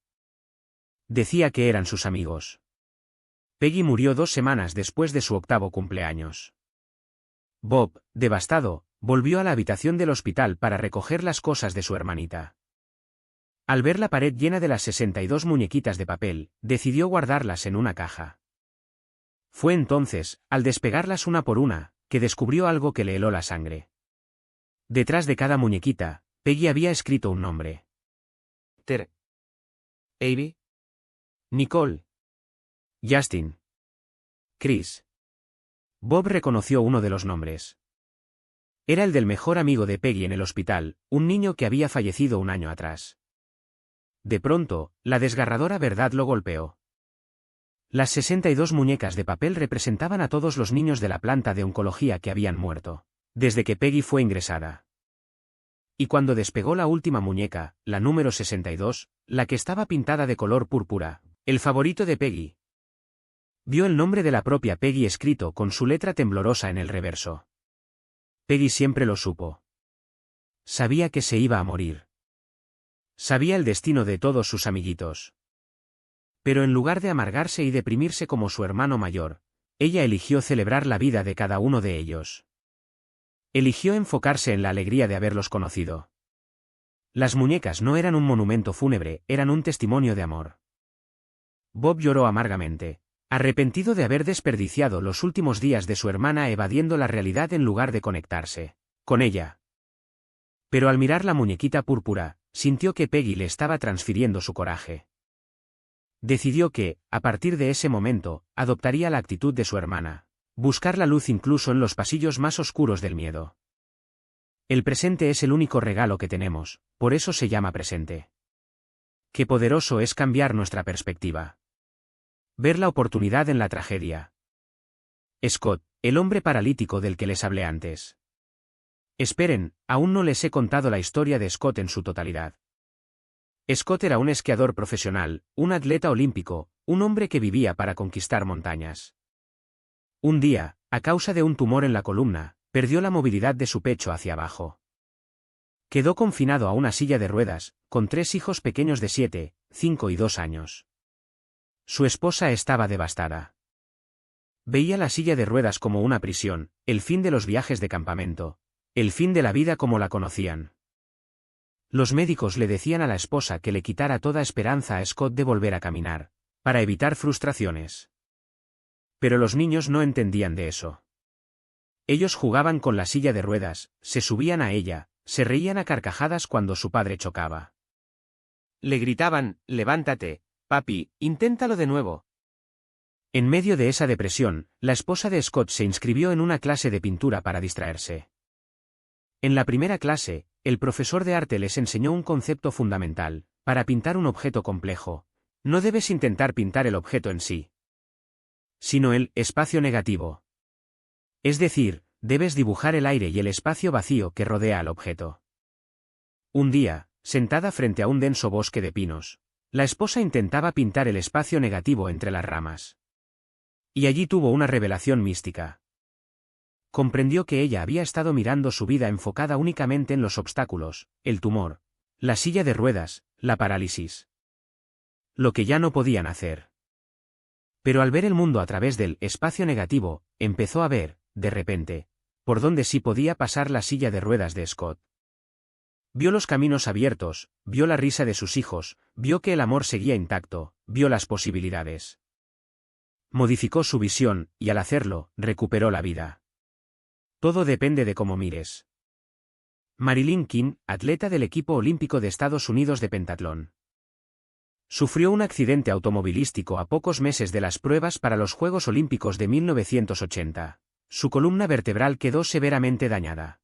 Decía que eran sus amigos. Peggy murió 2 semanas después de su 8º cumpleaños. Bob, devastado, volvió a la habitación del hospital para recoger las cosas de su hermanita. Al ver la pared llena de las 62 muñequitas de papel, decidió guardarlas en una caja. Fue entonces, al despegarlas una por una, que descubrió algo que le heló la sangre. Detrás de cada muñequita, Peggy había escrito un nombre. Ter. Abby. Nicole. Justin. Chris. Bob reconoció uno de los nombres. Era el del mejor amigo de Peggy en el hospital, un niño que había fallecido un año atrás. De pronto, la desgarradora verdad lo golpeó. Las 62 muñecas de papel representaban a todos los niños de la planta de oncología que habían muerto, desde que Peggy fue ingresada. Y cuando despegó la última muñeca, la número 62, la que estaba pintada de color púrpura, el favorito de Peggy, vio el nombre de la propia Peggy escrito con su letra temblorosa en el reverso. Peggy siempre lo supo. Sabía que se iba a morir. Sabía el destino de todos sus amiguitos. Pero en lugar de amargarse y deprimirse como su hermano mayor, ella eligió celebrar la vida de cada uno de ellos. Eligió enfocarse en la alegría de haberlos conocido. Las muñecas no eran un monumento fúnebre, eran un testimonio de amor. Bob lloró amargamente, arrepentido de haber desperdiciado los últimos días de su hermana evadiendo la realidad en lugar de conectarse con ella. Pero al mirar la muñequita púrpura, sintió que Peggy le estaba transfiriendo su coraje. Decidió que, a partir de ese momento, adoptaría la actitud de su hermana, buscar la luz incluso en los pasillos más oscuros del miedo. El presente es el único regalo que tenemos, por eso se llama presente. Qué poderoso es cambiar nuestra perspectiva. Ver la oportunidad en la tragedia. Scott, el hombre paralítico del que les hablé antes. Esperen, aún no les he contado la historia de Scott en su totalidad. Scott era un esquiador profesional, un atleta olímpico, un hombre que vivía para conquistar montañas. Un día, a causa de un tumor en la columna, perdió la movilidad de su pecho hacia abajo. Quedó confinado a una silla de ruedas, con 3 hijos pequeños de 7, 5 y 2 años. Su esposa estaba devastada. Veía la silla de ruedas como una prisión, el fin de los viajes de campamento, el fin de la vida como la conocían. Los médicos le decían a la esposa que le quitara toda esperanza a Scott de volver a caminar, para evitar frustraciones. Pero los niños no entendían de eso. Ellos jugaban con la silla de ruedas, se subían a ella, se reían a carcajadas cuando su padre chocaba. Le gritaban, «Levántate, papi, inténtalo de nuevo». En medio de esa depresión, la esposa de Scott se inscribió en una clase de pintura para distraerse. En la primera clase, el profesor de arte les enseñó un concepto fundamental: para pintar un objeto complejo, no debes intentar pintar el objeto en sí, sino el espacio negativo. Es decir, debes dibujar el aire y el espacio vacío que rodea al objeto. Un día, sentada frente a un denso bosque de pinos, la esposa intentaba pintar el espacio negativo entre las ramas. Y allí tuvo una revelación mística. comprendió que ella había estado mirando su vida enfocada únicamente en los obstáculos, el tumor, la silla de ruedas, la parálisis. Lo que ya no podían hacer. Pero al ver el mundo a través del espacio negativo, empezó a ver, de repente, por dónde sí podía pasar la silla de ruedas de Scott. Vio los caminos abiertos, vio la risa de sus hijos, vio que el amor seguía intacto, vio las posibilidades. Modificó su visión, y al hacerlo, recuperó la vida. Todo depende de cómo mires. Marilyn King, atleta del equipo olímpico de Estados Unidos de pentatlón. Sufrió un accidente automovilístico a pocos meses de las pruebas para los Juegos Olímpicos de 1980. Su columna vertebral quedó severamente dañada.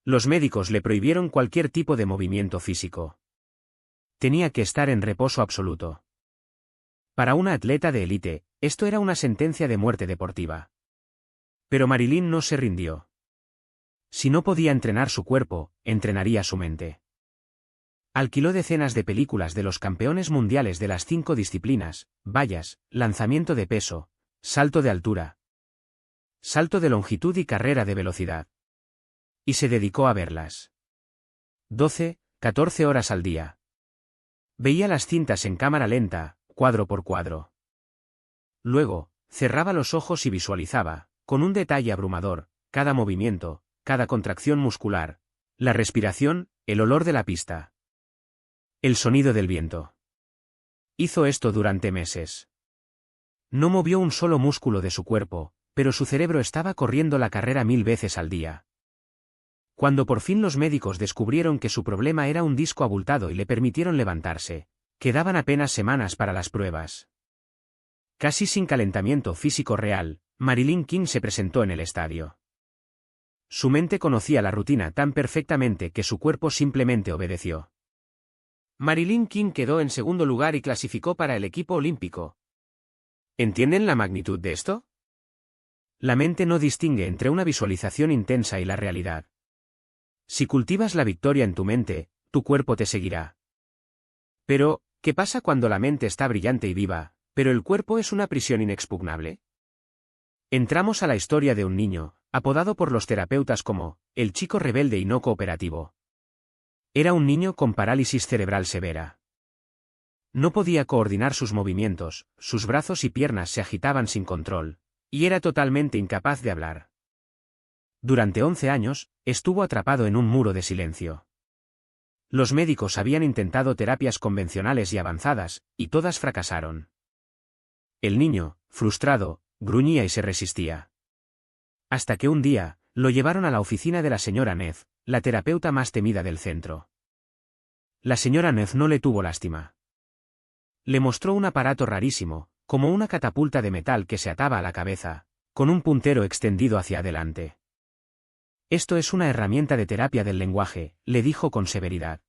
Los médicos le prohibieron cualquier tipo de movimiento físico. Tenía que estar en reposo absoluto. Para una atleta de élite, esto era una sentencia de muerte deportiva. Pero Marilyn no se rindió. Si no podía entrenar su cuerpo, entrenaría su mente. Alquiló decenas de películas de los campeones mundiales de las 5 disciplinas: vallas, lanzamiento de peso, salto de altura, salto de longitud y carrera de velocidad. Y se dedicó a verlas. 12, 14 horas al día. Veía las cintas en cámara lenta, cuadro por cuadro. Luego, cerraba los ojos y visualizaba, con un detalle abrumador, cada movimiento, cada contracción muscular, la respiración, el olor de la pista, el sonido del viento. Hizo esto durante meses. No movió un solo músculo de su cuerpo, pero su cerebro estaba corriendo la carrera 1000 veces al día. Cuando por fin los médicos descubrieron que su problema era un disco abultado y le permitieron levantarse, quedaban apenas semanas para las pruebas. Casi sin calentamiento físico real, Marilyn King se presentó en el estadio. Su mente conocía la rutina tan perfectamente que su cuerpo simplemente obedeció. Marilyn King quedó en segundo lugar y clasificó para el equipo olímpico. ¿Entienden la magnitud de esto? La mente no distingue entre una visualización intensa y la realidad. Si cultivas la victoria en tu mente, tu cuerpo te seguirá. Pero, ¿qué pasa cuando la mente está brillante y viva, pero el cuerpo es una prisión inexpugnable? Entramos a la historia de un niño, apodado por los terapeutas como el chico rebelde y no cooperativo. Era un niño con parálisis cerebral severa. No podía coordinar sus movimientos, sus brazos y piernas se agitaban sin control, y era totalmente incapaz de hablar. Durante 11 años, estuvo atrapado en un muro de silencio. Los médicos habían intentado terapias convencionales y avanzadas, y todas fracasaron. El niño, frustrado, gruñía y se resistía. Hasta que un día, lo llevaron a la oficina de la señora Neff, la terapeuta más temida del centro. La señora Neff no le tuvo lástima. Le mostró un aparato rarísimo, como una catapulta de metal que se ataba a la cabeza, con un puntero extendido hacia adelante. Esto es una herramienta de terapia del lenguaje, le dijo con severidad.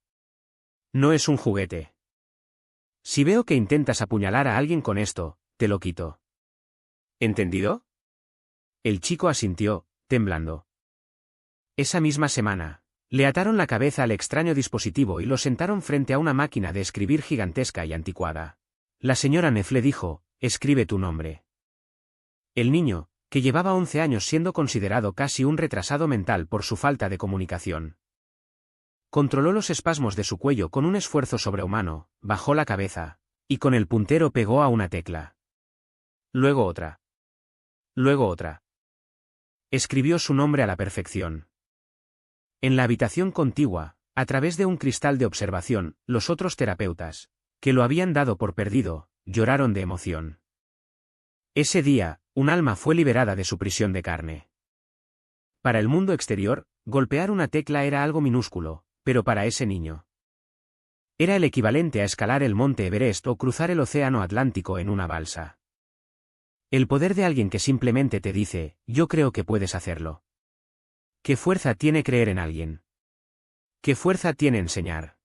No es un juguete. Si veo que intentas apuñalar a alguien con esto, te lo quito. ¿Entendido? El chico asintió, temblando. Esa misma semana, le ataron la cabeza al extraño dispositivo y lo sentaron frente a una máquina de escribir gigantesca y anticuada. La señora Neff le dijo, escribe tu nombre. El niño, que llevaba 11 años siendo considerado casi un retrasado mental por su falta de comunicación, controló los espasmos de su cuello con un esfuerzo sobrehumano, bajó la cabeza, y con el puntero pegó a una tecla. Luego otra. Luego otra. Escribió su nombre a la perfección. En la habitación contigua, a través de un cristal de observación, los otros terapeutas, que lo habían dado por perdido, lloraron de emoción. Ese día, un alma fue liberada de su prisión de carne. Para el mundo exterior, golpear una tecla era algo minúsculo, pero para ese niño era el equivalente a escalar el monte Everest o cruzar el océano Atlántico en una balsa. El poder de alguien que simplemente te dice, yo creo que puedes hacerlo. ¿Qué fuerza tiene creer en alguien? ¿Qué fuerza tiene enseñar?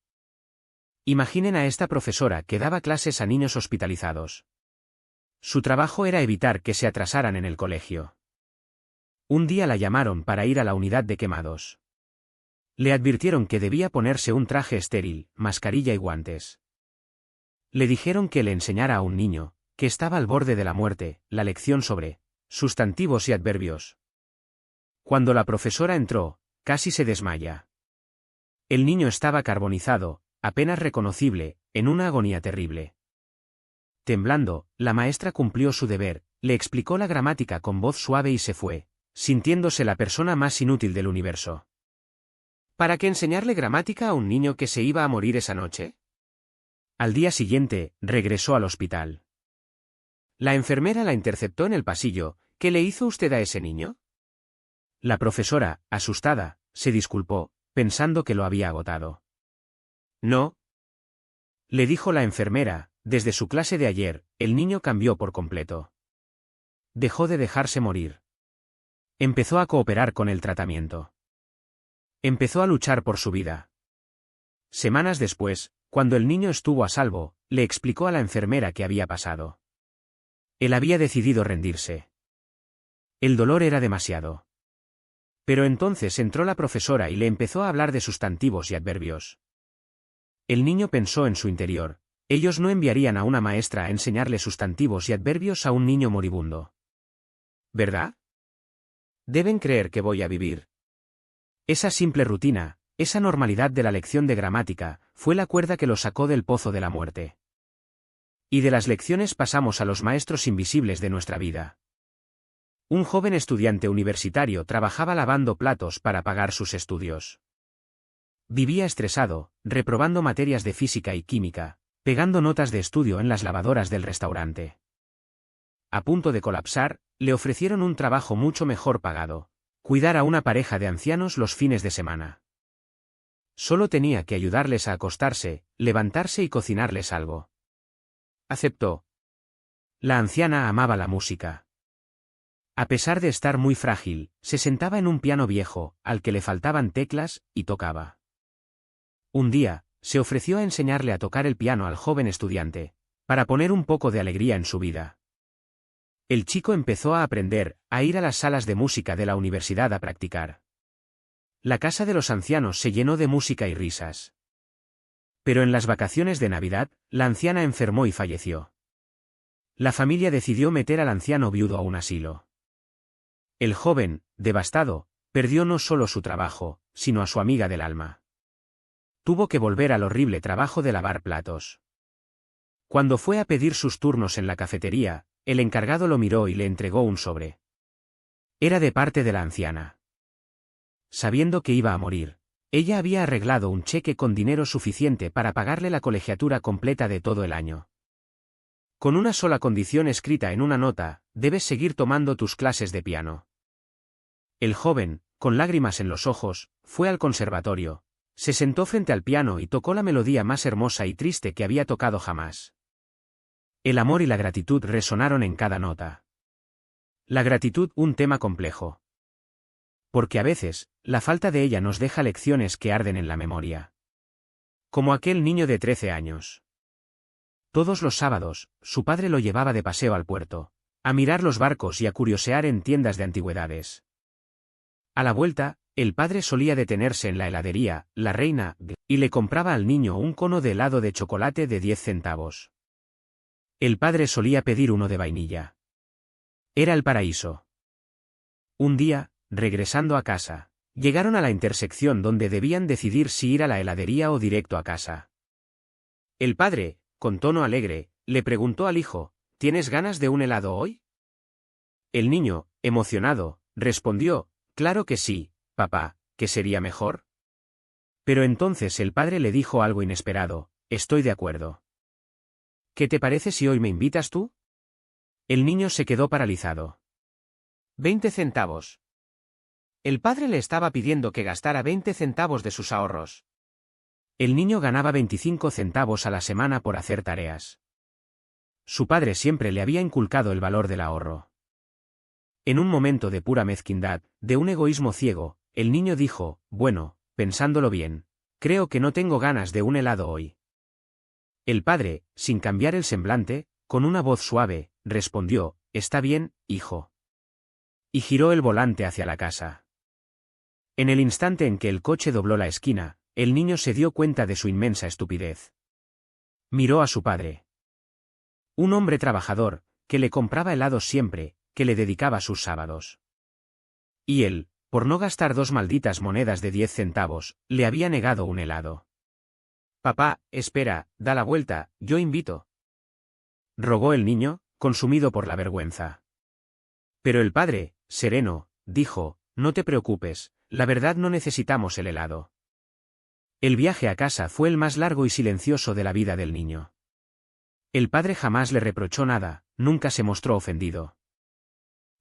Imaginen a esta profesora que daba clases a niños hospitalizados. Su trabajo era evitar que se atrasaran en el colegio. Un día la llamaron para ir a la unidad de quemados. Le advirtieron que debía ponerse un traje estéril, mascarilla y guantes. Le dijeron que le enseñara a un niño, que estaba al borde de la muerte, la lección sobre sustantivos y adverbios. Cuando la profesora entró, casi se desmaya. El niño estaba carbonizado, apenas reconocible, en una agonía terrible. Temblando, la maestra cumplió su deber, le explicó la gramática con voz suave y se fue, sintiéndose la persona más inútil del universo. ¿Para qué enseñarle gramática a un niño que se iba a morir esa noche? Al día siguiente, regresó al hospital. La enfermera la interceptó en el pasillo. ¿Qué le hizo usted a ese niño? La profesora, asustada, se disculpó, pensando que lo había agotado. No, le dijo la enfermera, desde su clase de ayer, el niño cambió por completo. Dejó de dejarse morir. Empezó a cooperar con el tratamiento. Empezó a luchar por su vida. Semanas después, cuando el niño estuvo a salvo, le explicó a la enfermera qué había pasado. Él había decidido rendirse. El dolor era demasiado. Pero entonces entró la profesora y le empezó a hablar de sustantivos y adverbios. El niño pensó en su interior. Ellos no enviarían a una maestra a enseñarle sustantivos y adverbios a un niño moribundo. ¿Verdad? Deben creer que voy a vivir. Esa simple rutina, esa normalidad de la lección de gramática, fue la cuerda que lo sacó del pozo de la muerte. Y de las lecciones pasamos a los maestros invisibles de nuestra vida. Un joven estudiante universitario trabajaba lavando platos para pagar sus estudios. Vivía estresado, reprobando materias de física y química, pegando notas de estudio en las lavadoras del restaurante. A punto de colapsar, le ofrecieron un trabajo mucho mejor pagado: cuidar a una pareja de ancianos los fines de semana. Solo tenía que ayudarles a acostarse, levantarse y cocinarles algo. Aceptó. La anciana amaba la música. A pesar de estar muy frágil, se sentaba en un piano viejo, al que le faltaban teclas, y tocaba. Un día, se ofreció a enseñarle a tocar el piano al joven estudiante, para poner un poco de alegría en su vida. El chico empezó a aprender, a ir a las salas de música de la universidad a practicar. La casa de los ancianos se llenó de música y risas. Pero en las vacaciones de Navidad, la anciana enfermó y falleció. La familia decidió meter al anciano viudo a un asilo. El joven, devastado, perdió no solo su trabajo, sino a su amiga del alma. Tuvo que volver al horrible trabajo de lavar platos. Cuando fue a pedir sus turnos en la cafetería, el encargado lo miró y le entregó un sobre. Era de parte de la anciana. Sabiendo que iba a morir, ella había arreglado un cheque con dinero suficiente para pagarle la colegiatura completa de todo el año. Con una sola condición escrita en una nota: debes seguir tomando tus clases de piano. El joven, con lágrimas en los ojos, fue al conservatorio, se sentó frente al piano y tocó la melodía más hermosa y triste que había tocado jamás. El amor y la gratitud resonaron en cada nota. La gratitud, un tema complejo. Porque a veces, la falta de ella nos deja lecciones que arden en la memoria. Como aquel niño de 13 años. Todos los sábados, su padre lo llevaba de paseo al puerto, a mirar los barcos y a curiosear en tiendas de antigüedades. A la vuelta, el padre solía detenerse en la heladería, La Reina, y le compraba al niño un cono de helado de chocolate de 10 centavos. El padre solía pedir uno de vainilla. Era el paraíso. Un día, regresando a casa, llegaron a la intersección donde debían decidir si ir a la heladería o directo a casa. El padre, con tono alegre, le preguntó al hijo: ¿tienes ganas de un helado hoy? El niño, emocionado, respondió: claro que sí, papá, ¿qué sería mejor? Pero entonces el padre le dijo algo inesperado: estoy de acuerdo. ¿Qué te parece si hoy me invitas tú? El niño se quedó paralizado. 20 centavos. El padre le estaba pidiendo que gastara 20 centavos de sus ahorros. El niño ganaba 25 centavos a la semana por hacer tareas. Su padre siempre le había inculcado el valor del ahorro. En un momento de pura mezquindad, de un egoísmo ciego, el niño dijo: bueno, pensándolo bien, creo que no tengo ganas de un helado hoy. El padre, sin cambiar el semblante, con una voz suave, respondió: está bien, hijo. Y giró el volante hacia la casa. En el instante en que el coche dobló la esquina, el niño se dio cuenta de su inmensa estupidez. Miró a su padre. Un hombre trabajador, que le compraba helados siempre, que le dedicaba sus sábados. Y él, por no gastar 2 malditas monedas de 10 centavos, le había negado un helado. Papá, espera, da la vuelta, yo invito. Rogó el niño, consumido por la vergüenza. Pero el padre, sereno, dijo, no te preocupes, la verdad no necesitamos el helado. El viaje a casa fue el más largo y silencioso de la vida del niño. El padre jamás le reprochó nada, nunca se mostró ofendido.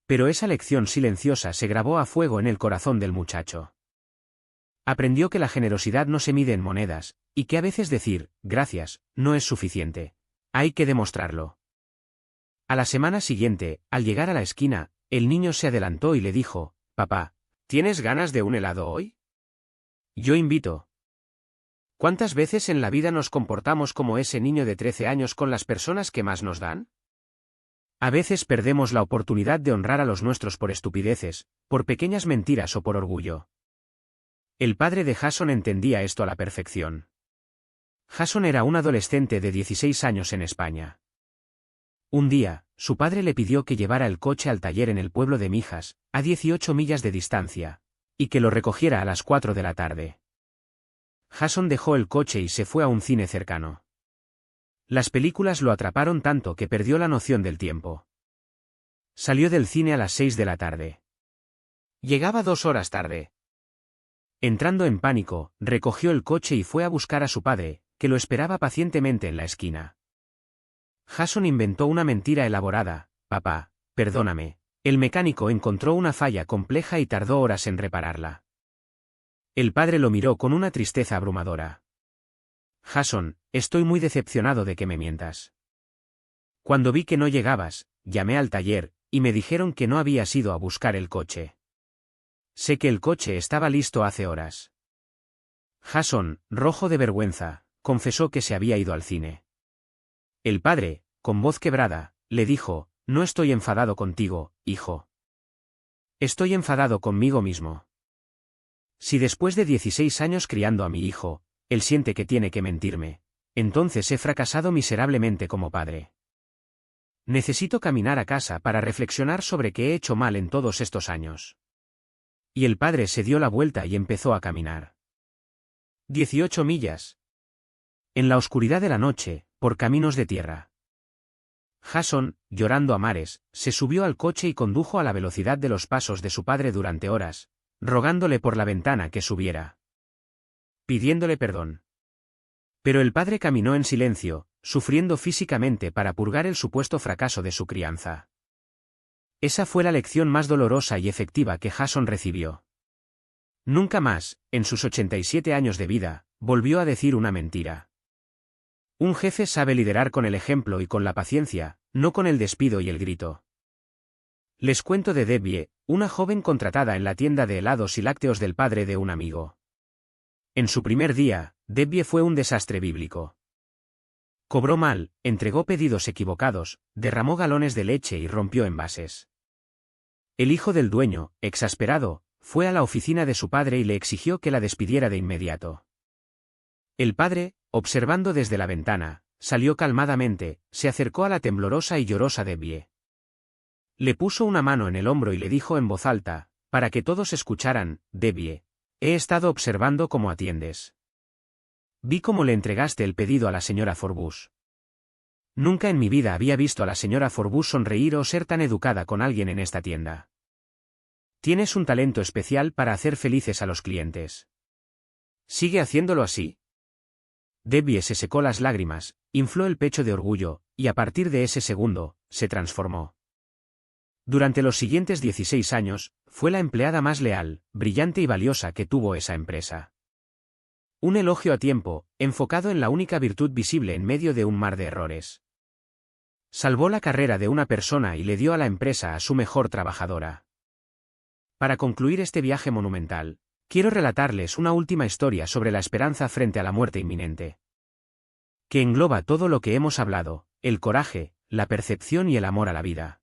Pero esa lección silenciosa se grabó a fuego en el corazón del muchacho. Aprendió que la generosidad no se mide en monedas, y que a veces decir, gracias, no es suficiente. Hay que demostrarlo. A la semana siguiente, al llegar a la esquina, el niño se adelantó y le dijo, papá, ¿tienes ganas de un helado hoy? Yo invito. ¿Cuántas veces en la vida nos comportamos como ese niño de 13 años con las personas que más nos dan? A veces perdemos la oportunidad de honrar a los nuestros por estupideces, por pequeñas mentiras o por orgullo. El padre de Jason entendía esto a la perfección. Jason era un adolescente de 16 años en España. Un día, su padre le pidió que llevara el coche al taller en el pueblo de Mijas, a 18 millas de distancia, y que lo recogiera a las 4 de la tarde. Jason dejó el coche y se fue a un cine cercano. Las películas lo atraparon tanto que perdió la noción del tiempo. Salió del cine a las 6 de la tarde. Llegaba 2 horas tarde. Entrando en pánico, recogió el coche y fue a buscar a su padre, que lo esperaba pacientemente en la esquina. Jason inventó una mentira elaborada, papá, perdóname. El mecánico encontró una falla compleja y tardó horas en repararla. El padre lo miró con una tristeza abrumadora. Jason, estoy muy decepcionado de que me mientas. Cuando vi que no llegabas, llamé al taller, y me dijeron que no habías ido a buscar el coche. Sé que el coche estaba listo hace horas. Jason, rojo de vergüenza, confesó que se había ido al cine. El padre, con voz quebrada, le dijo, no estoy enfadado contigo, hijo. Estoy enfadado conmigo mismo. Si después de 16 años criando a mi hijo, él siente que tiene que mentirme, entonces he fracasado miserablemente como padre. Necesito caminar a casa para reflexionar sobre qué he hecho mal en todos estos años. Y el padre se dio la vuelta y empezó a caminar. 18 millas. En la oscuridad de la noche, por caminos de tierra. Jason, llorando a mares, se subió al coche y condujo a la velocidad de los pasos de su padre durante horas, rogándole por la ventana que subiera. Pidiéndole perdón. Pero el padre caminó en silencio, sufriendo físicamente para purgar el supuesto fracaso de su crianza. Esa fue la lección más dolorosa y efectiva que Jason recibió. Nunca más, en sus 87 años de vida, volvió a decir una mentira. Un jefe sabe liderar con el ejemplo y con la paciencia, no con el despido y el grito. Les cuento de Debbie, una joven contratada en la tienda de helados y lácteos del padre de un amigo. En su primer día, Debbie fue un desastre bíblico. Cobró mal, entregó pedidos equivocados, derramó galones de leche y rompió envases. El hijo del dueño, exasperado, fue a la oficina de su padre y le exigió que la despidiera de inmediato. El padre, observando desde la ventana, salió calmadamente, se acercó a la temblorosa y llorosa Debbie. Le puso una mano en el hombro y le dijo en voz alta, para que todos escucharan, Debbie, he estado observando cómo atiendes. Vi cómo le entregaste el pedido a la señora Forbus. Nunca en mi vida había visto a la señora Forbus sonreír o ser tan educada con alguien en esta tienda. Tienes un talento especial para hacer felices a los clientes. Sigue haciéndolo así. Debbie se secó las lágrimas, infló el pecho de orgullo, y a partir de ese segundo, se transformó. Durante los siguientes 16 años, fue la empleada más leal, brillante y valiosa que tuvo esa empresa. Un elogio a tiempo, enfocado en la única virtud visible en medio de un mar de errores. Salvó la carrera de una persona y le dio a la empresa a su mejor trabajadora. Para concluir este viaje monumental, quiero relatarles una última historia sobre la esperanza frente a la muerte inminente. Que engloba todo lo que hemos hablado, el coraje, la percepción y el amor a la vida.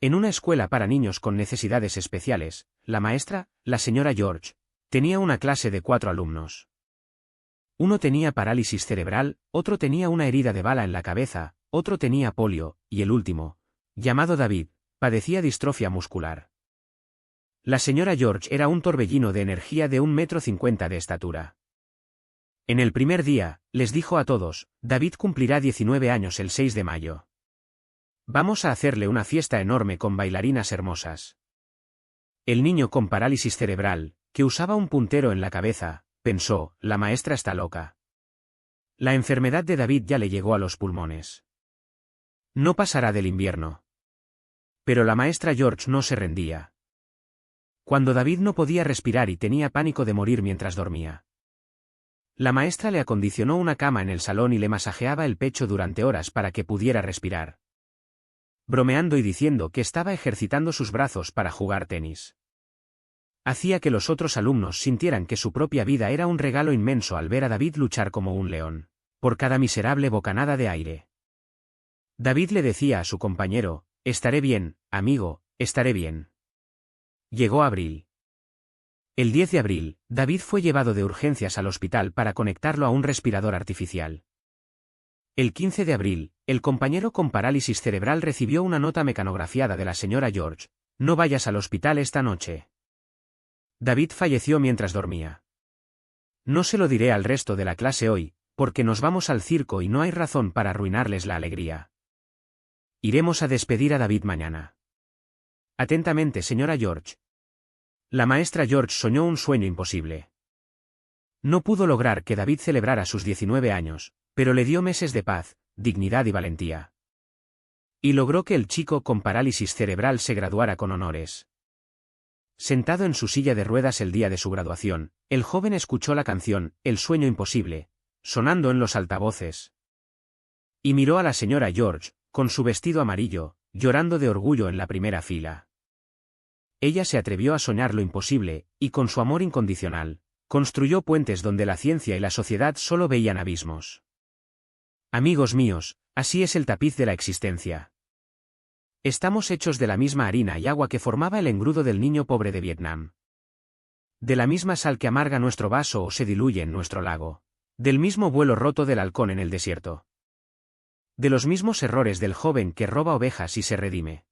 En una escuela para niños con necesidades especiales, la maestra, la señora George, tenía una clase de 4 alumnos. Uno tenía parálisis cerebral, otro tenía una herida de bala en la cabeza, otro tenía polio, y el último, llamado David, padecía distrofia muscular. La señora George era un torbellino de energía de 1,50 m de estatura. En el primer día, les dijo a todos, David cumplirá 19 años el 6 de mayo. Vamos a hacerle una fiesta enorme con bailarinas hermosas. El niño con parálisis cerebral, que usaba un puntero en la cabeza, pensó, la maestra está loca. La enfermedad de David ya le llegó a los pulmones. No pasará del invierno. Pero la maestra George no se rendía. Cuando David no podía respirar y tenía pánico de morir mientras dormía. La maestra le acondicionó una cama en el salón y le masajeaba el pecho durante horas para que pudiera respirar. Bromeando y diciendo que estaba ejercitando sus brazos para jugar tenis. Hacía que los otros alumnos sintieran que su propia vida era un regalo inmenso al ver a David luchar como un león, por cada miserable bocanada de aire. David le decía a su compañero, estaré bien, amigo, estaré bien. Llegó abril. El 10 de abril, David fue llevado de urgencias al hospital para conectarlo a un respirador artificial. El 15 de abril, el compañero con parálisis cerebral recibió una nota mecanografiada de la señora George, no vayas al hospital esta noche. David falleció mientras dormía. No se lo diré al resto de la clase hoy, porque nos vamos al circo y no hay razón para arruinarles la alegría. Iremos a despedir a David mañana. Atentamente, señora George. La maestra George soñó un sueño imposible. No pudo lograr que David celebrara sus 19 años, pero le dio meses de paz, dignidad y valentía. Y logró que el chico con parálisis cerebral se graduara con honores. Sentado en su silla de ruedas el día de su graduación, el joven escuchó la canción, El sueño imposible, sonando en los altavoces. Y miró a la señora George, con su vestido amarillo, llorando de orgullo en la primera fila. Ella se atrevió a soñar lo imposible, y con su amor incondicional, construyó puentes donde la ciencia y la sociedad solo veían abismos. Amigos míos, así es el tapiz de la existencia. Estamos hechos de la misma harina y agua que formaba el engrudo del niño pobre de Vietnam. De la misma sal que amarga nuestro vaso o se diluye en nuestro lago. Del mismo vuelo roto del halcón en el desierto. De los mismos errores del joven que roba ovejas y se redime.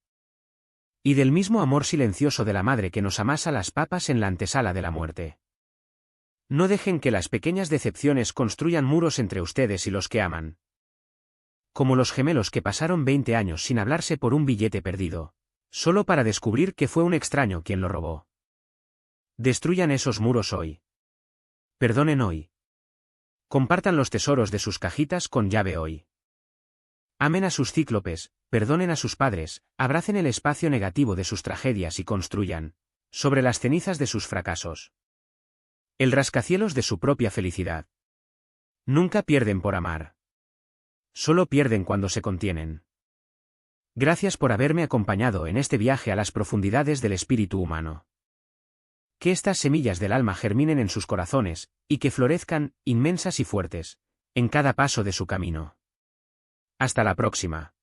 Y del mismo amor silencioso de la madre que nos amasa las papas en la antesala de la muerte. No dejen que las pequeñas decepciones construyan muros entre ustedes y los que aman. Como los gemelos que pasaron 20 años sin hablarse por un billete perdido, solo para descubrir que fue un extraño quien lo robó. Destruyan esos muros hoy. Perdonen hoy. Compartan los tesoros de sus cajitas con llave hoy. Amen a sus cíclopes, perdonen a sus padres, abracen el espacio negativo de sus tragedias y construyan, sobre las cenizas de sus fracasos, el rascacielos de su propia felicidad. Nunca pierden por amar. Solo pierden cuando se contienen. Gracias por haberme acompañado en este viaje a las profundidades del espíritu humano. Que estas semillas del alma germinen en sus corazones, y que florezcan, inmensas y fuertes, en cada paso de su camino. Hasta la próxima.